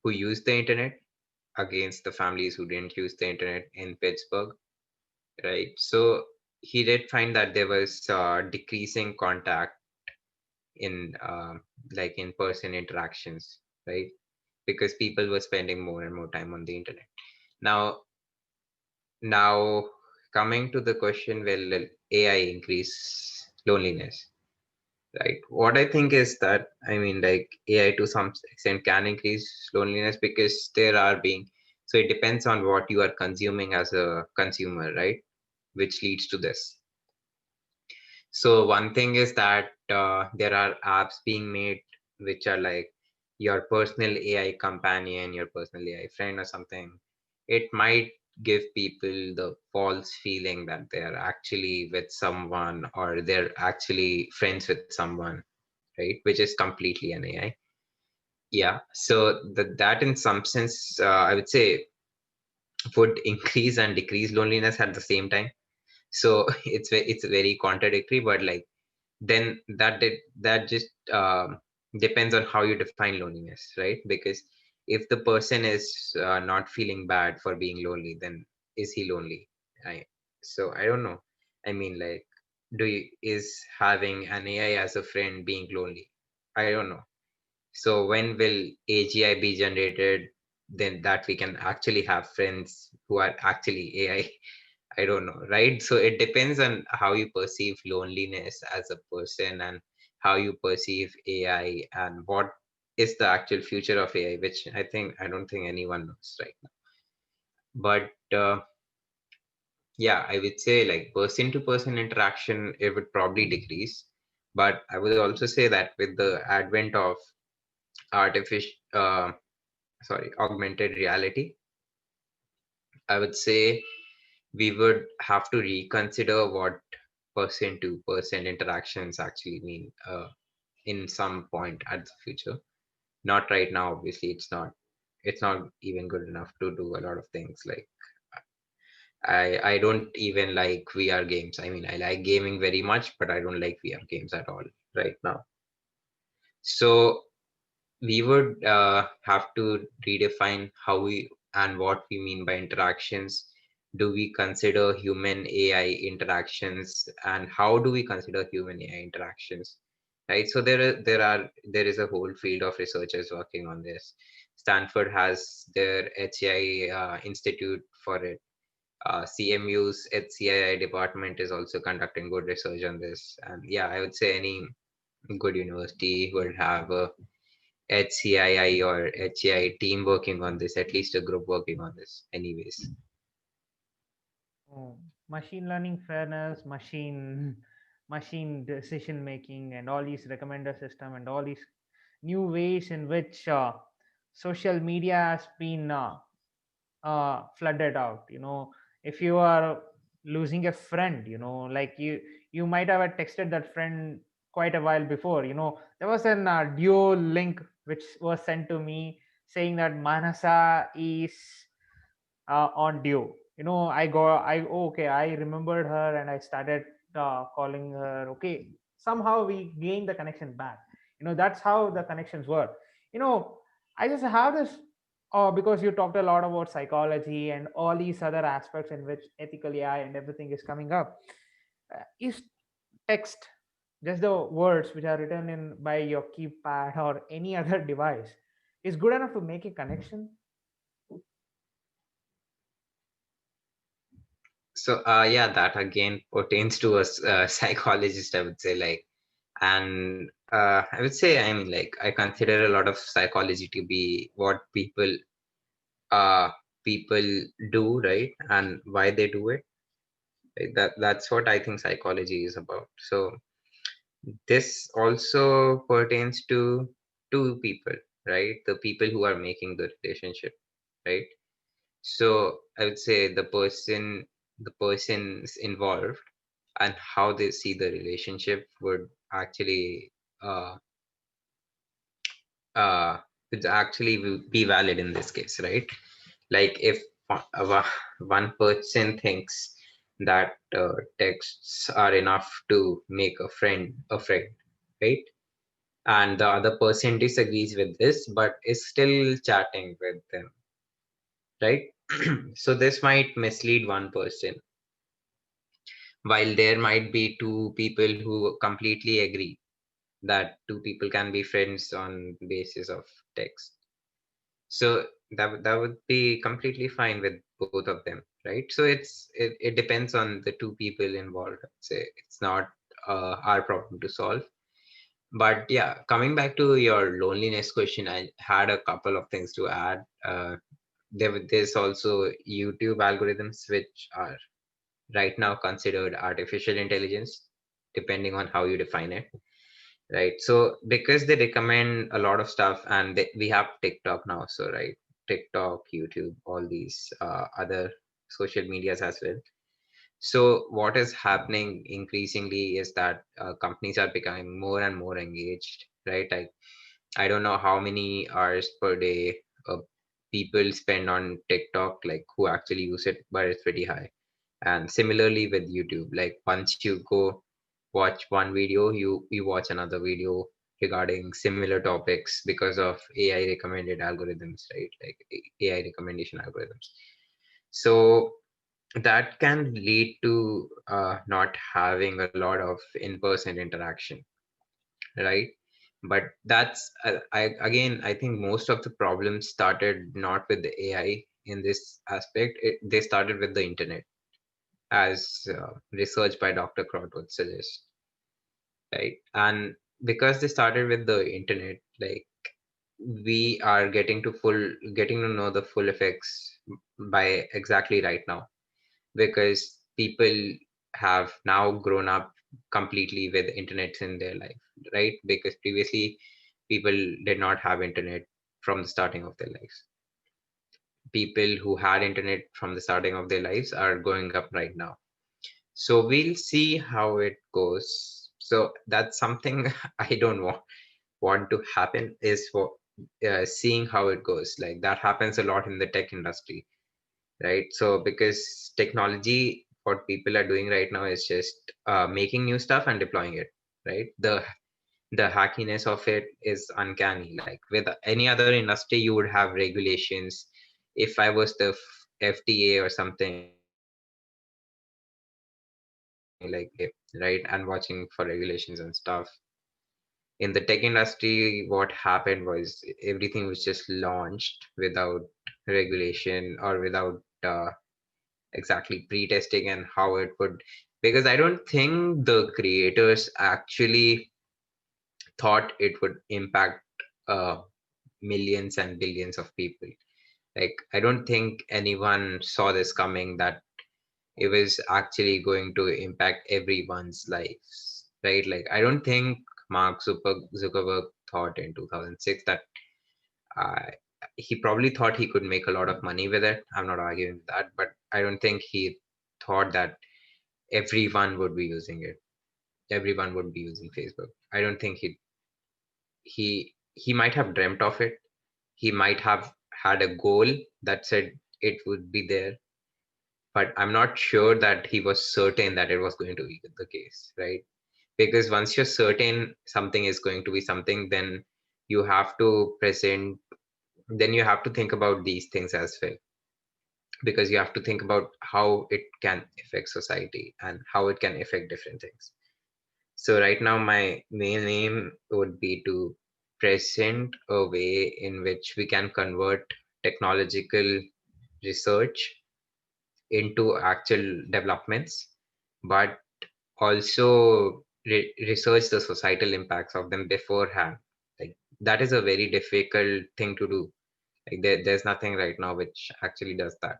S2: used the internet against the families who didn't use the internet in Pittsburgh, right? So he did find that there was decreasing contact in like in-person interactions, right? Because people were spending more and more time on the internet. Now, now coming to the question, will AI increase loneliness? Right. What I think is that, I mean, like AI to some extent can increase loneliness because there are being, so it depends on what you are consuming as a consumer, right? Which leads to this. So one thing is that there are apps being made which are like your personal AI companion, your personal AI friend or something. It might give people the false feeling that they're actually with someone or they're actually friends with someone, right? Which is completely an AI. Yeah. So that in some sense, I would say would increase and decrease loneliness at the same time. So it's very contradictory, but like then that just depends on how you define loneliness, right? Because if the person is not feeling bad for being lonely, then is he lonely? I so I don't know. I mean, like, is having an AI as a friend being lonely? I don't know. So when will AGI be generated? Then that we can actually have friends who are actually AI. I don't know, right? So it depends on how you perceive loneliness as a person and how you perceive AI and what is the actual future of AI, which I don't think anyone knows right now. But yeah, I would say like person to person interaction, it would probably decrease. But I would also say that with the advent of artificial, augmented reality, I would say we would have to reconsider what person to person interactions actually mean in some point at the future. Not right now, obviously. It's not even good enough to do a lot of things. Like I don't even like VR games. I mean, I like gaming very much, but I don't like VR games at all right now. So we would have to redefine how we and what we mean by interactions. Do we consider human AI interactions, and how do we consider human AI interactions? Right. So there is a whole field of researchers working on this. Stanford has their HCI institute for it. CMU's HCI department is also conducting good research on this. And yeah, I would say any good university would have a HCII or HCI team working on this, at least a group working on this, anyways.
S1: Oh, machine learning fairness, machine decision making, and all these recommender system, and all these new ways in which social media has been flooded out. If you are losing a friend, like you might have texted that friend quite a while before. There was an duo link which was sent to me saying that Manasa is on Duo. Okay, I remembered her and I started calling her. Okay, somehow we gained the connection back. That's how the connections work. You know, I just have this, because you talked a lot about psychology and all these other aspects in which ethical AI and everything is coming up. Is text just the words which are written in by your keypad or any other device is good enough to make a connection.
S2: So yeah, that again pertains to a psychologist, I would say. Like, and I would say, I mean, like, I consider a lot of psychology to be what uh people do, right, and why they do it. Right? That's what I think psychology is about. So this also pertains to two people, right? The people who are making the relationship, right? So I would say the persons involved and how they see the relationship would actually uh uh would actually be valid in this case, right? Like if one person thinks that texts are enough to make a friend, right? And the other person disagrees with this but is still chatting with them, right? So this might mislead one person, while there might be two people who completely agree that two people can be friends on basis of text. So that would be completely fine with both of them, right? So it depends on the two people involved. I'd say it's not our problem to solve. But yeah, coming back to your loneliness question, I had a couple of things to add. There's also YouTube algorithms which are right now considered artificial intelligence, depending on how you define it, right? So because they recommend a lot of stuff, and we have TikTok now, so right, TikTok, YouTube, all these other social medias as well. So what is happening increasingly is that companies are becoming more and more engaged, right? I don't know how many hours per day uh, people spend on TikTok, like who actually use it, but it's pretty high. And similarly with YouTube, like once you go watch one video, you watch another video regarding similar topics because of AI recommended algorithms, right? Like AI recommendation algorithms. So that can lead to not having a lot of in-person interaction, right? But that's I think most of the problems started not with the AI in this aspect. They started with the internet, as research by Dr. Crott would suggest, right? And because they started with the internet, like we are getting to know the full effects by exactly right now, because people have now grown up completely with internet in their life, right? Because previously people did not have internet from the starting of their lives. People who had internet from the starting of their lives are going up right now. So we'll see how it goes. So that's something I don't want to happen, is for seeing how it goes. Like that happens a lot in the tech industry, right? So because technology, what people are doing right now is just making new stuff and deploying it, right? The hackiness of it is uncanny. Like with any other industry, you would have regulations. If I was the FDA or something, like right, and watching for regulations and stuff. In the tech industry, what happened was everything was just launched without regulation or without exactly pre-testing and how it would, because I don't think the creators actually thought it would impact uh, millions and billions of people. Like I don't think anyone saw this coming, that it was actually going to impact everyone's lives, right? Like I don't think Zuckerberg thought in 2006 that uh, he probably thought he could make a lot of money with it. I'm not arguing with that, but I don't think he thought that everyone would be using it. Everyone would be using Facebook. I don't think he might have dreamt of it. He might have had a goal that said it would be there, but I'm not sure that he was certain that it was going to be the case, right? Because once you're certain something is going to be something, then you have to present, then you have to think about these things as well, because you have to think about how it can affect society and how it can affect different things. So right now my main aim would be to present a way in which we can convert technological research into actual developments, but also research the societal impacts of them beforehand. Like that is a very difficult thing to do. Like there's nothing right now which actually does that.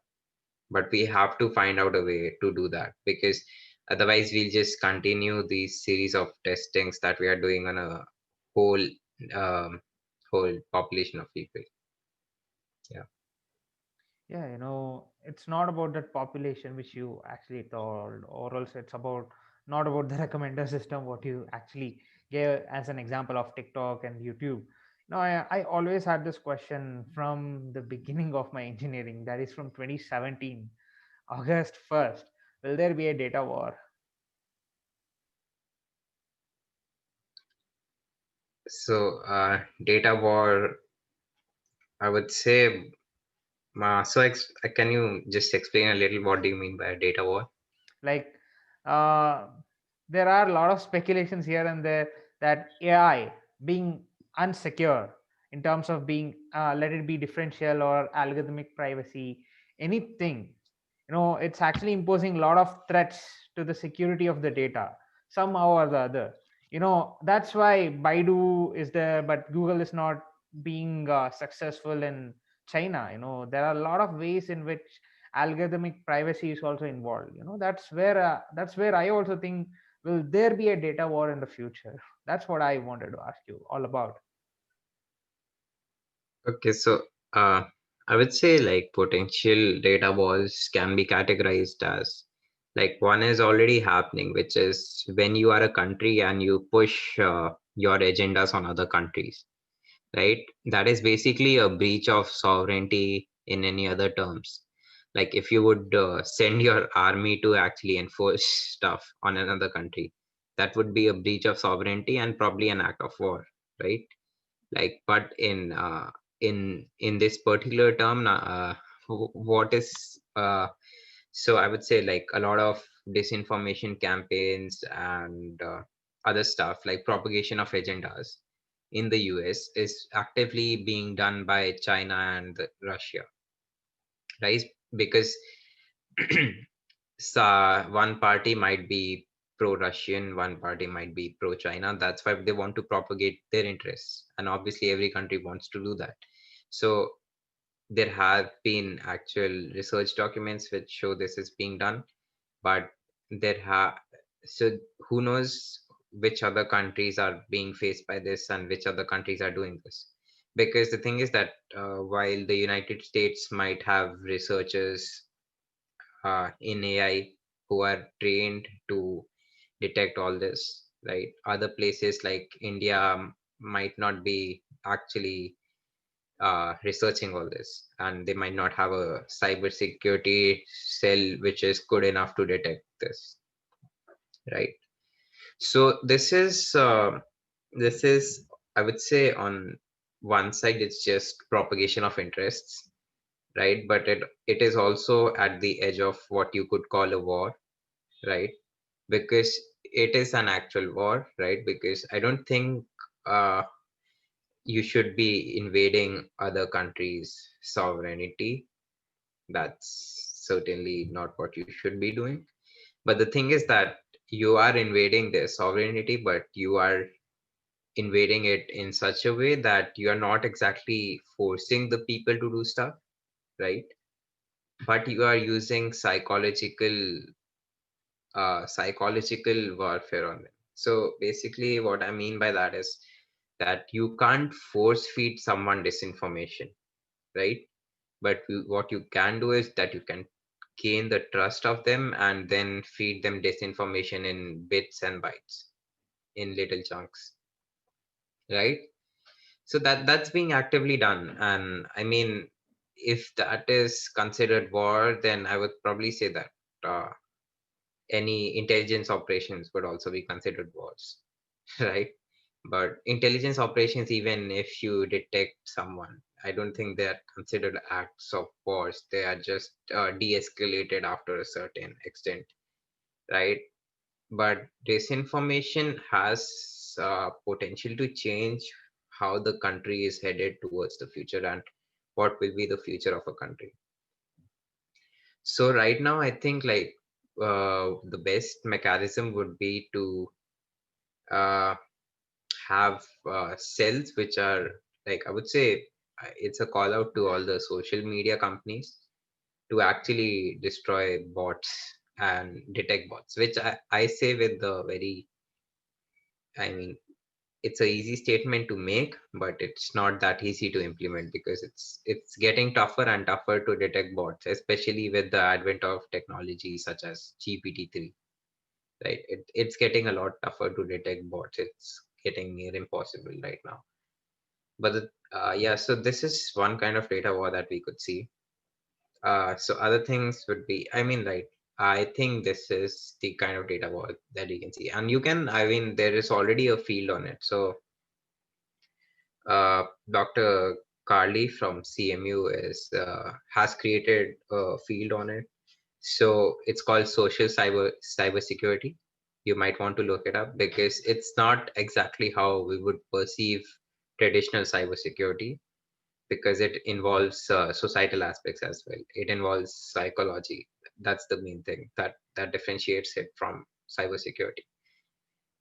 S2: But we have to find out a way to do that, because otherwise we'll just continue these series of testings that we are doing on a whole um, whole population of people. Yeah.
S1: Yeah, it's not about that population which you actually told, or else it's about not about the recommender system what you actually gave as an example of TikTok and YouTube. I always had this question from the beginning of my engineering, that is from 2017, August 1st. Will there be a data war?
S2: So data war, I would say. Can you just explain a little what do you mean by data war?
S1: Like, uh, there are a lot of speculations here and there that AI being unsecure in terms of being, let it be differential or algorithmic privacy, anything, it's actually imposing a lot of threats to the security of the data somehow or the other. That's why Baidu is there, but Google is not being successful in China. There are a lot of ways in which algorithmic privacy is also involved. That's where I also think, will there be a data war in the future? That's what I wanted to ask you all about.
S2: Okay, so uh, I would say like potential data wars can be categorized as, like, one is already happening, which is when you are a country and you push your agendas on other countries, right? That is basically a breach of sovereignty in any other terms. Like if you would send your army to actually enforce stuff on another country, that would be a breach of sovereignty and probably an act of war, right? Like, but in this particular term, what is so I would say like a lot of disinformation campaigns and other stuff like propagation of agendas in the US is actively being done by China and Russia, right? Because one party might be pro-Russian, one party might be pro-China. That's why they want to propagate their interests, and obviously every country wants to do that. So there have been actual research documents which show this is being done, but there have so who knows which other countries are being faced by this and which other countries are doing this. Because the thing is that while the United States might have researchers in AI who are trained to detect all this, right? Other places like India might not be actually researching all this, and they might not have a cybersecurity cell which is good enough to detect this, right? So this is I would say on one side it's just propagation of interests, right? But it is also at the edge of what you could call a war, right? Because it is an actual war, right? Because I don't think uh, you should be invading other countries' sovereignty. That's certainly not what you should be doing. But the thing is that you are invading their sovereignty, but you are invading it in such a way that you are not exactly forcing the people to do stuff, right? But you are using psychological warfare on them. So basically, what I mean by that is that you can't force feed someone disinformation, right? But what you can do is that you can gain the trust of them and then feed them disinformation in bits and bytes, in little chunks, right? So that's being actively done, and I mean, if that is considered war, then I would probably say that uh, any intelligence operations would also be considered wars, right? But intelligence operations, even if you detect someone, I don't think they are considered acts of wars. They are just de-escalated after a certain extent, right? but disinformation has potential to change how the country is headed towards the future and what will be the future of a country. So right now, I think like the best mechanism would be to uh, have cells which are like, I would say it's a call out to all the social media companies to actually destroy bots and detect bots, which I say with the very, I mean, it's a easy statement to make, but it's not that easy to implement because it's getting tougher and tougher to detect bots, especially with the advent of technology such as GPT-3. Right? It's getting a lot tougher to detect bots. It's getting near impossible right now. But yeah, so this is one kind of data war that we could see. So other things would be, I mean, right. I think this is the kind of data war that you can see, and you can. I mean, there is already a field on it. So Dr. Carly from CMU has created a field on it. So it's called social cybersecurity. You might want to look it up because it's not exactly how we would perceive traditional cybersecurity because it involves societal aspects as well. It involves psychology. That's the main thing that differentiates it from cybersecurity,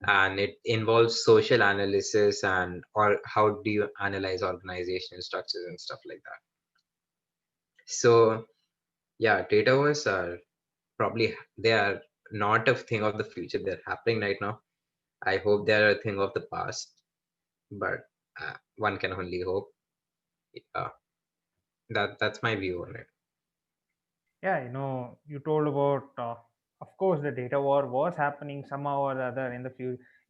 S2: and it involves social analysis and or how do you analyze organizational structures and stuff like that. So yeah, data wars are probably, they are not a thing of the future, they're happening right now. I hope they're a thing of the past, but one can only hope. uh, that's my view on it.
S1: Yeah, you told about, of course, the data war was happening somehow or the other in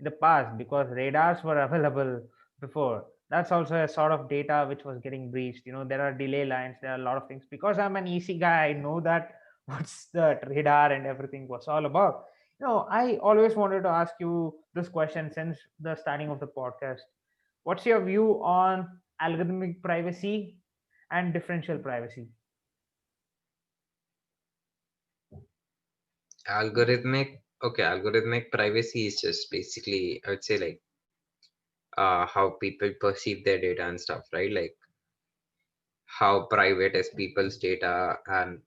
S1: the past because radars were available before. That's also a sort of data which was getting breached. There are delay lines, there are a lot of things. Because I'm an EC guy, I know that what's the radar and everything was all about. I always wanted to ask you this question since the starting of the podcast. What's your view on algorithmic privacy and differential privacy?
S2: Algorithmic privacy is just basically, I would say, like how people perceive their data and stuff, right? Like how private is people's data. And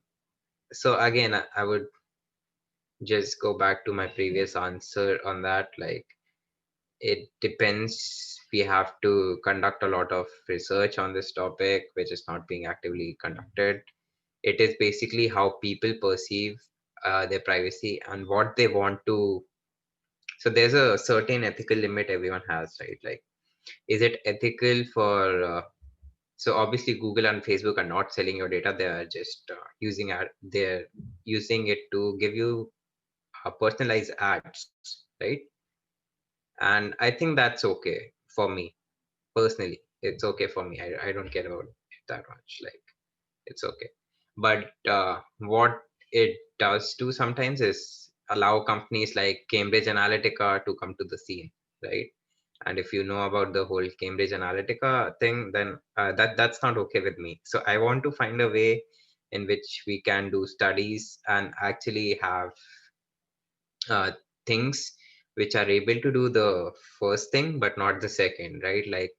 S2: so again, I would just go back to my previous answer on that. Like it depends. We have to conduct a lot of research on this topic, which is not being actively conducted. It is basically how people perceive their privacy and what they want to. So there's a certain ethical limit everyone has, right? Like, is it ethical for? So obviously, Google and Facebook are not selling your data; they are just they're using it to give you personalized ads, right? And I think that's okay for me personally. It's okay for me. I don't care about it that much. Like it's okay. But what it does do sometimes is allow companies like Cambridge Analytica to come to the scene, right? And if you know about the whole Cambridge Analytica thing, then that's not okay with me. So I want to find a way in which we can do studies and actually have uh, things which are able to do the first thing but not the second, right? Like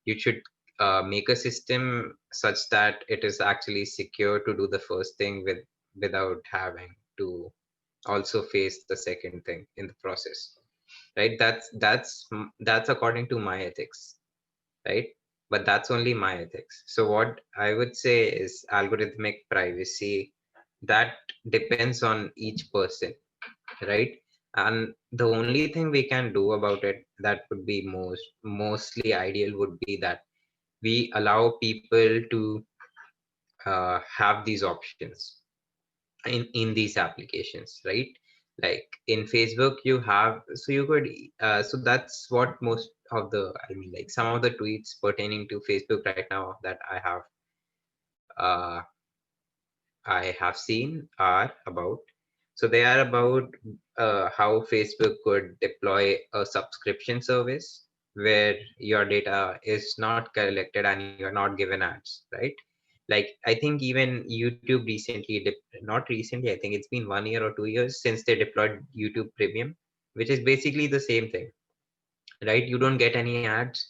S2: you should make a system such that it is actually secure to do the first thing without having to also face the second thing in the process, right? That's according to my ethics, right? But that's only my ethics. So what I would say is algorithmic privacy, that depends on each person, right? And the only thing we can do about it that would be mostly ideal would be that we allow people to have these options in these applications, right? Like in Facebook you have, so you could so that's what most of the, I mean, like some of the tweets pertaining to Facebook right now that uh, I have seen are about. So they are about how Facebook could deploy a subscription service where your data is not collected and you're not given ads, right? Like I think even YouTube recently, not recently, I think it's been 1 year or 2 years since they deployed YouTube Premium. which is basically the same thing, right? You don't get any ads.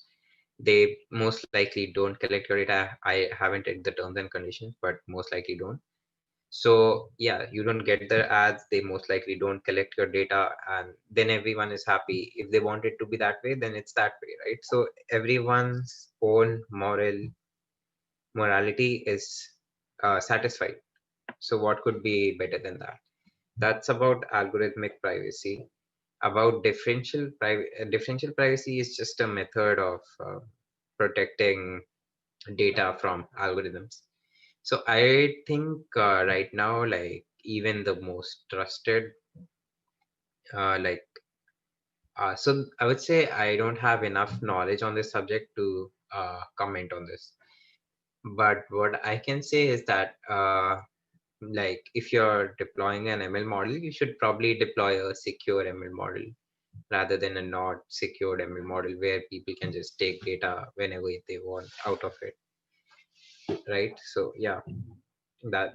S2: They most likely don't collect your data. I haven't read the terms and conditions, but most likely don't. So yeah, you don't get the ads. They most likely don't collect your data, and then everyone is happy. If they want it to be that way, then it's that way, right? So everyone's own morality is satisfied. So what could be better than that? That's about algorithmic privacy. About differential privacy is just a method of protecting data from algorithms. So I think right now, like even the most trusted, like so I would say I don't have enough knowledge on this subject to comment on this. But what I can say is that like if you're deploying an ML model, you should probably deploy a secure ML model rather than a not secured ML model where people can just take data whenever they want out of it, right? So yeah,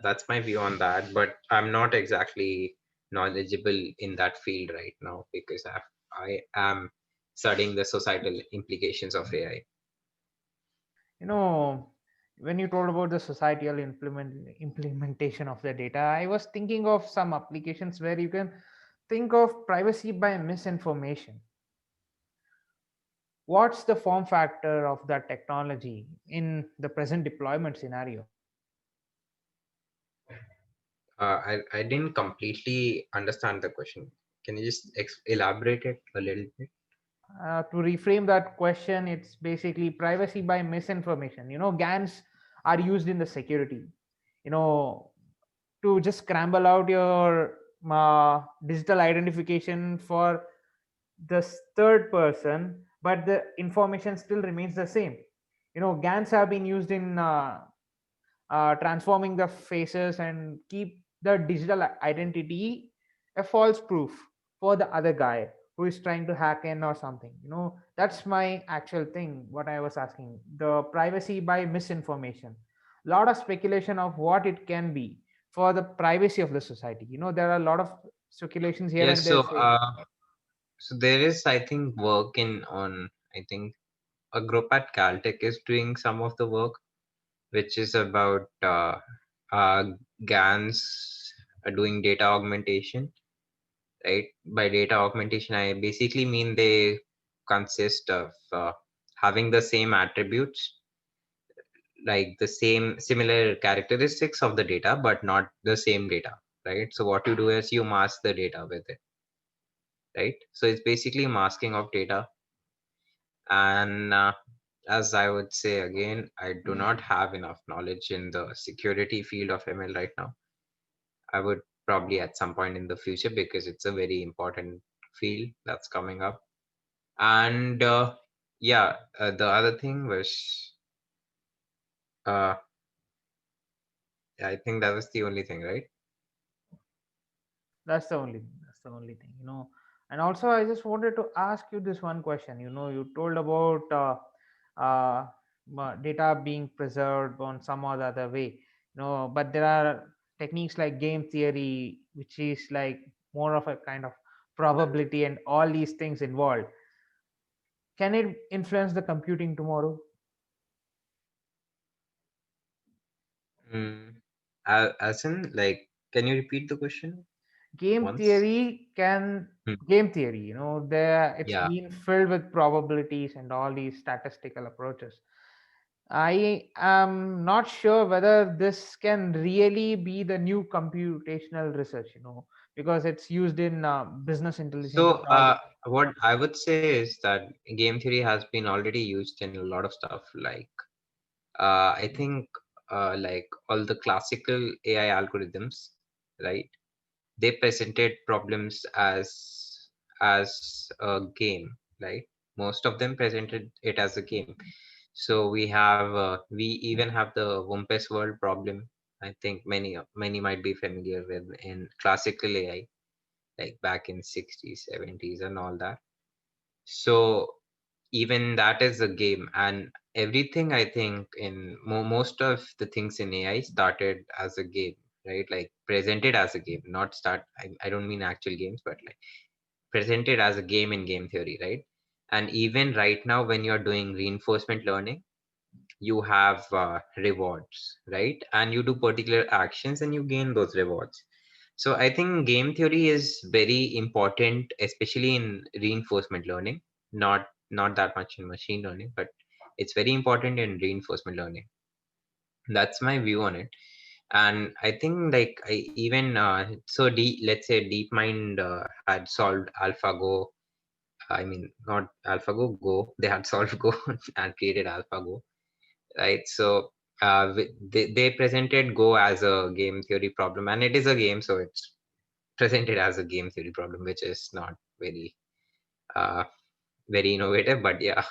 S2: that's my view on that. But I'm not exactly knowledgeable in that field right now because I am studying the societal implications of AI.
S1: You know, when you told about the societal implementation of the data, I was thinking of some applications where you can think of privacy by misinformation. What's the form factor of that technology in the present deployment scenario?
S2: I didn't completely understand the question. Can you just elaborate it a little bit?
S1: To reframe that question, it's basically privacy by misinformation. GANs are used in the security, you know, to just scramble out your digital identification for the third person, but the information still remains the same. GANs have been used in transforming the faces and keep the digital identity a false proof for the other guy who is trying to hack in or something. That's my actual thing, what I was asking, the privacy by misinformation. A lot of speculation of what it can be for the privacy of the society. There are a lot of speculations here
S2: Yes.
S1: and there
S2: So
S1: saying.
S2: so there is, I think, work in on. I think a group at Caltech is doing some of the work, which is about uh, GANs doing data augmentation, right? By data augmentation, I basically mean they consist of having the same attributes, like the same similar characteristics of the data, but not the same data, right? So what you do is you mask the data with it, right? So it's basically masking of data. And as I would say again, I do not have enough knowledge in the security field of ML right now. I would probably at some point in the future because it's a very important field that's coming up. And yeah, the other thing was, uh, I think that was the only thing, right?
S1: That's the only thing. And also I just wanted to ask you this one question. You told about data being preserved on some or the other way. But there are techniques like game theory, which is like more of a kind of probability and all these things involved. Can it influence the computing tomorrow?
S2: Mm, as in, like, can you repeat the question
S1: game
S2: once?
S1: theory can
S2: Hmm.
S1: Game theory, there it's
S2: Yeah.
S1: been filled with probabilities and all these statistical approaches. I am not sure whether this can really be the new computational research, because it's used in business intelligence
S2: So,
S1: and all.
S2: what I would say is that game theory has been already used in a lot of stuff. Like, I think, like all the classical AI algorithms, right? They presented problems as a game, right? Most of them presented it as a game. So we even have the Wumpus world problem. I think many might be familiar with in classical AI, like back in 60s, 70s, and all that. So even that is a game, and everything I think in most of the things in AI started as a game, right? Like presented as a game, not start. I don't mean actual games, but like presented as a game in game theory, right? And even right now, when you're doing reinforcement learning, you have rewards, right? And you do particular actions and you gain those rewards. So I think game theory is very important, especially in reinforcement learning. Not that much in machine learning, but it's very important in reinforcement learning. That's my view on it. And I think like I even let's say DeepMind had solved AlphaGo. I mean, not AlphaGo, Go. They had solved Go and created AlphaGo, right? So they presented Go as a game theory problem, and it is a game, so it's presented as a game theory problem, which is not very uh, very innovative. But yeah,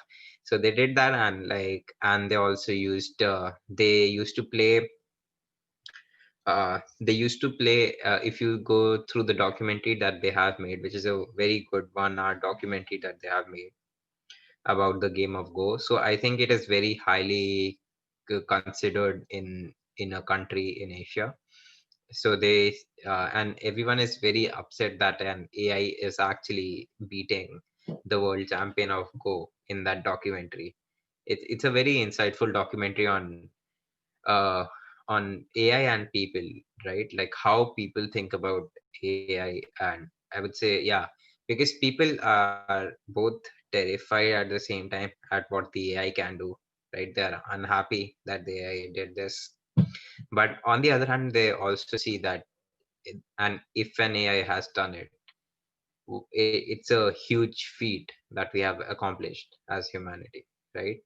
S2: so they did that, and they also used they used to play if you go through the documentary that they have made, which is a very good 1 hour documentary that they have made about the game of Go. So I think it is very highly considered in a country in Asia. So and everyone is very upset that an AI is actually beating the world champion of Go in that documentary. It's a very insightful documentary uh, on AI and people, right? Like how people think about AI, and I would say, yeah, because people are both terrified at the same time at what the AI can do, right? They're unhappy that the AI did this, but on the other hand, they also see that, and if an AI has done it, it's a huge feat that we have accomplished as humanity, right?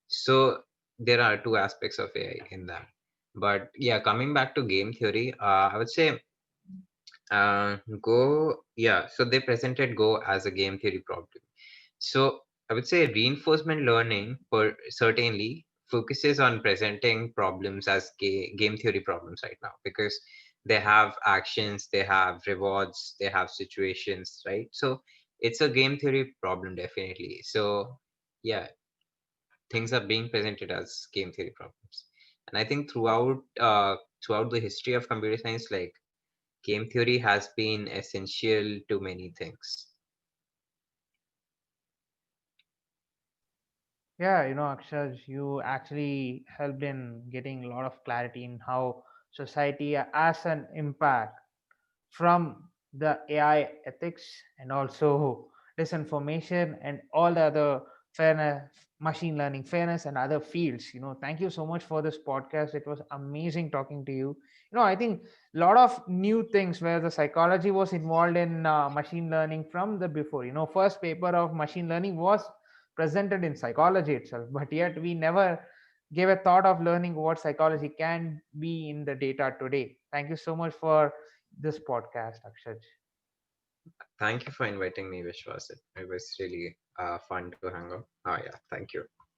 S2: So there are two aspects of AI in that. But yeah, coming back to game theory, I would say Go, yeah, so they presented Go as a game theory problem. So I would say reinforcement learning certainly focuses on presenting problems as game theory problems right now, because they have actions, they have rewards, they have situations, right? So it's a game theory problem definitely. So yeah, things are being presented as game theory problems. And I think throughout the history of computer science, like game theory has been essential to many things.
S1: Yeah, Akshaj, you actually helped in getting a lot of clarity in how society has an impact from the AI ethics and also disinformation and all the other fairness, machine learning, fairness, and other fields. Thank you so much for this podcast. It was amazing talking to you. I think a lot of new things where the psychology was involved in machine learning from the before. First paper of machine learning was presented in psychology itself, but yet we never gave a thought of learning what psychology can be in the data today. Thank you so much for this podcast, Akshaj.
S2: Thank you for inviting me, Vishwas. It was really fun to hang out. Oh yeah, thank you.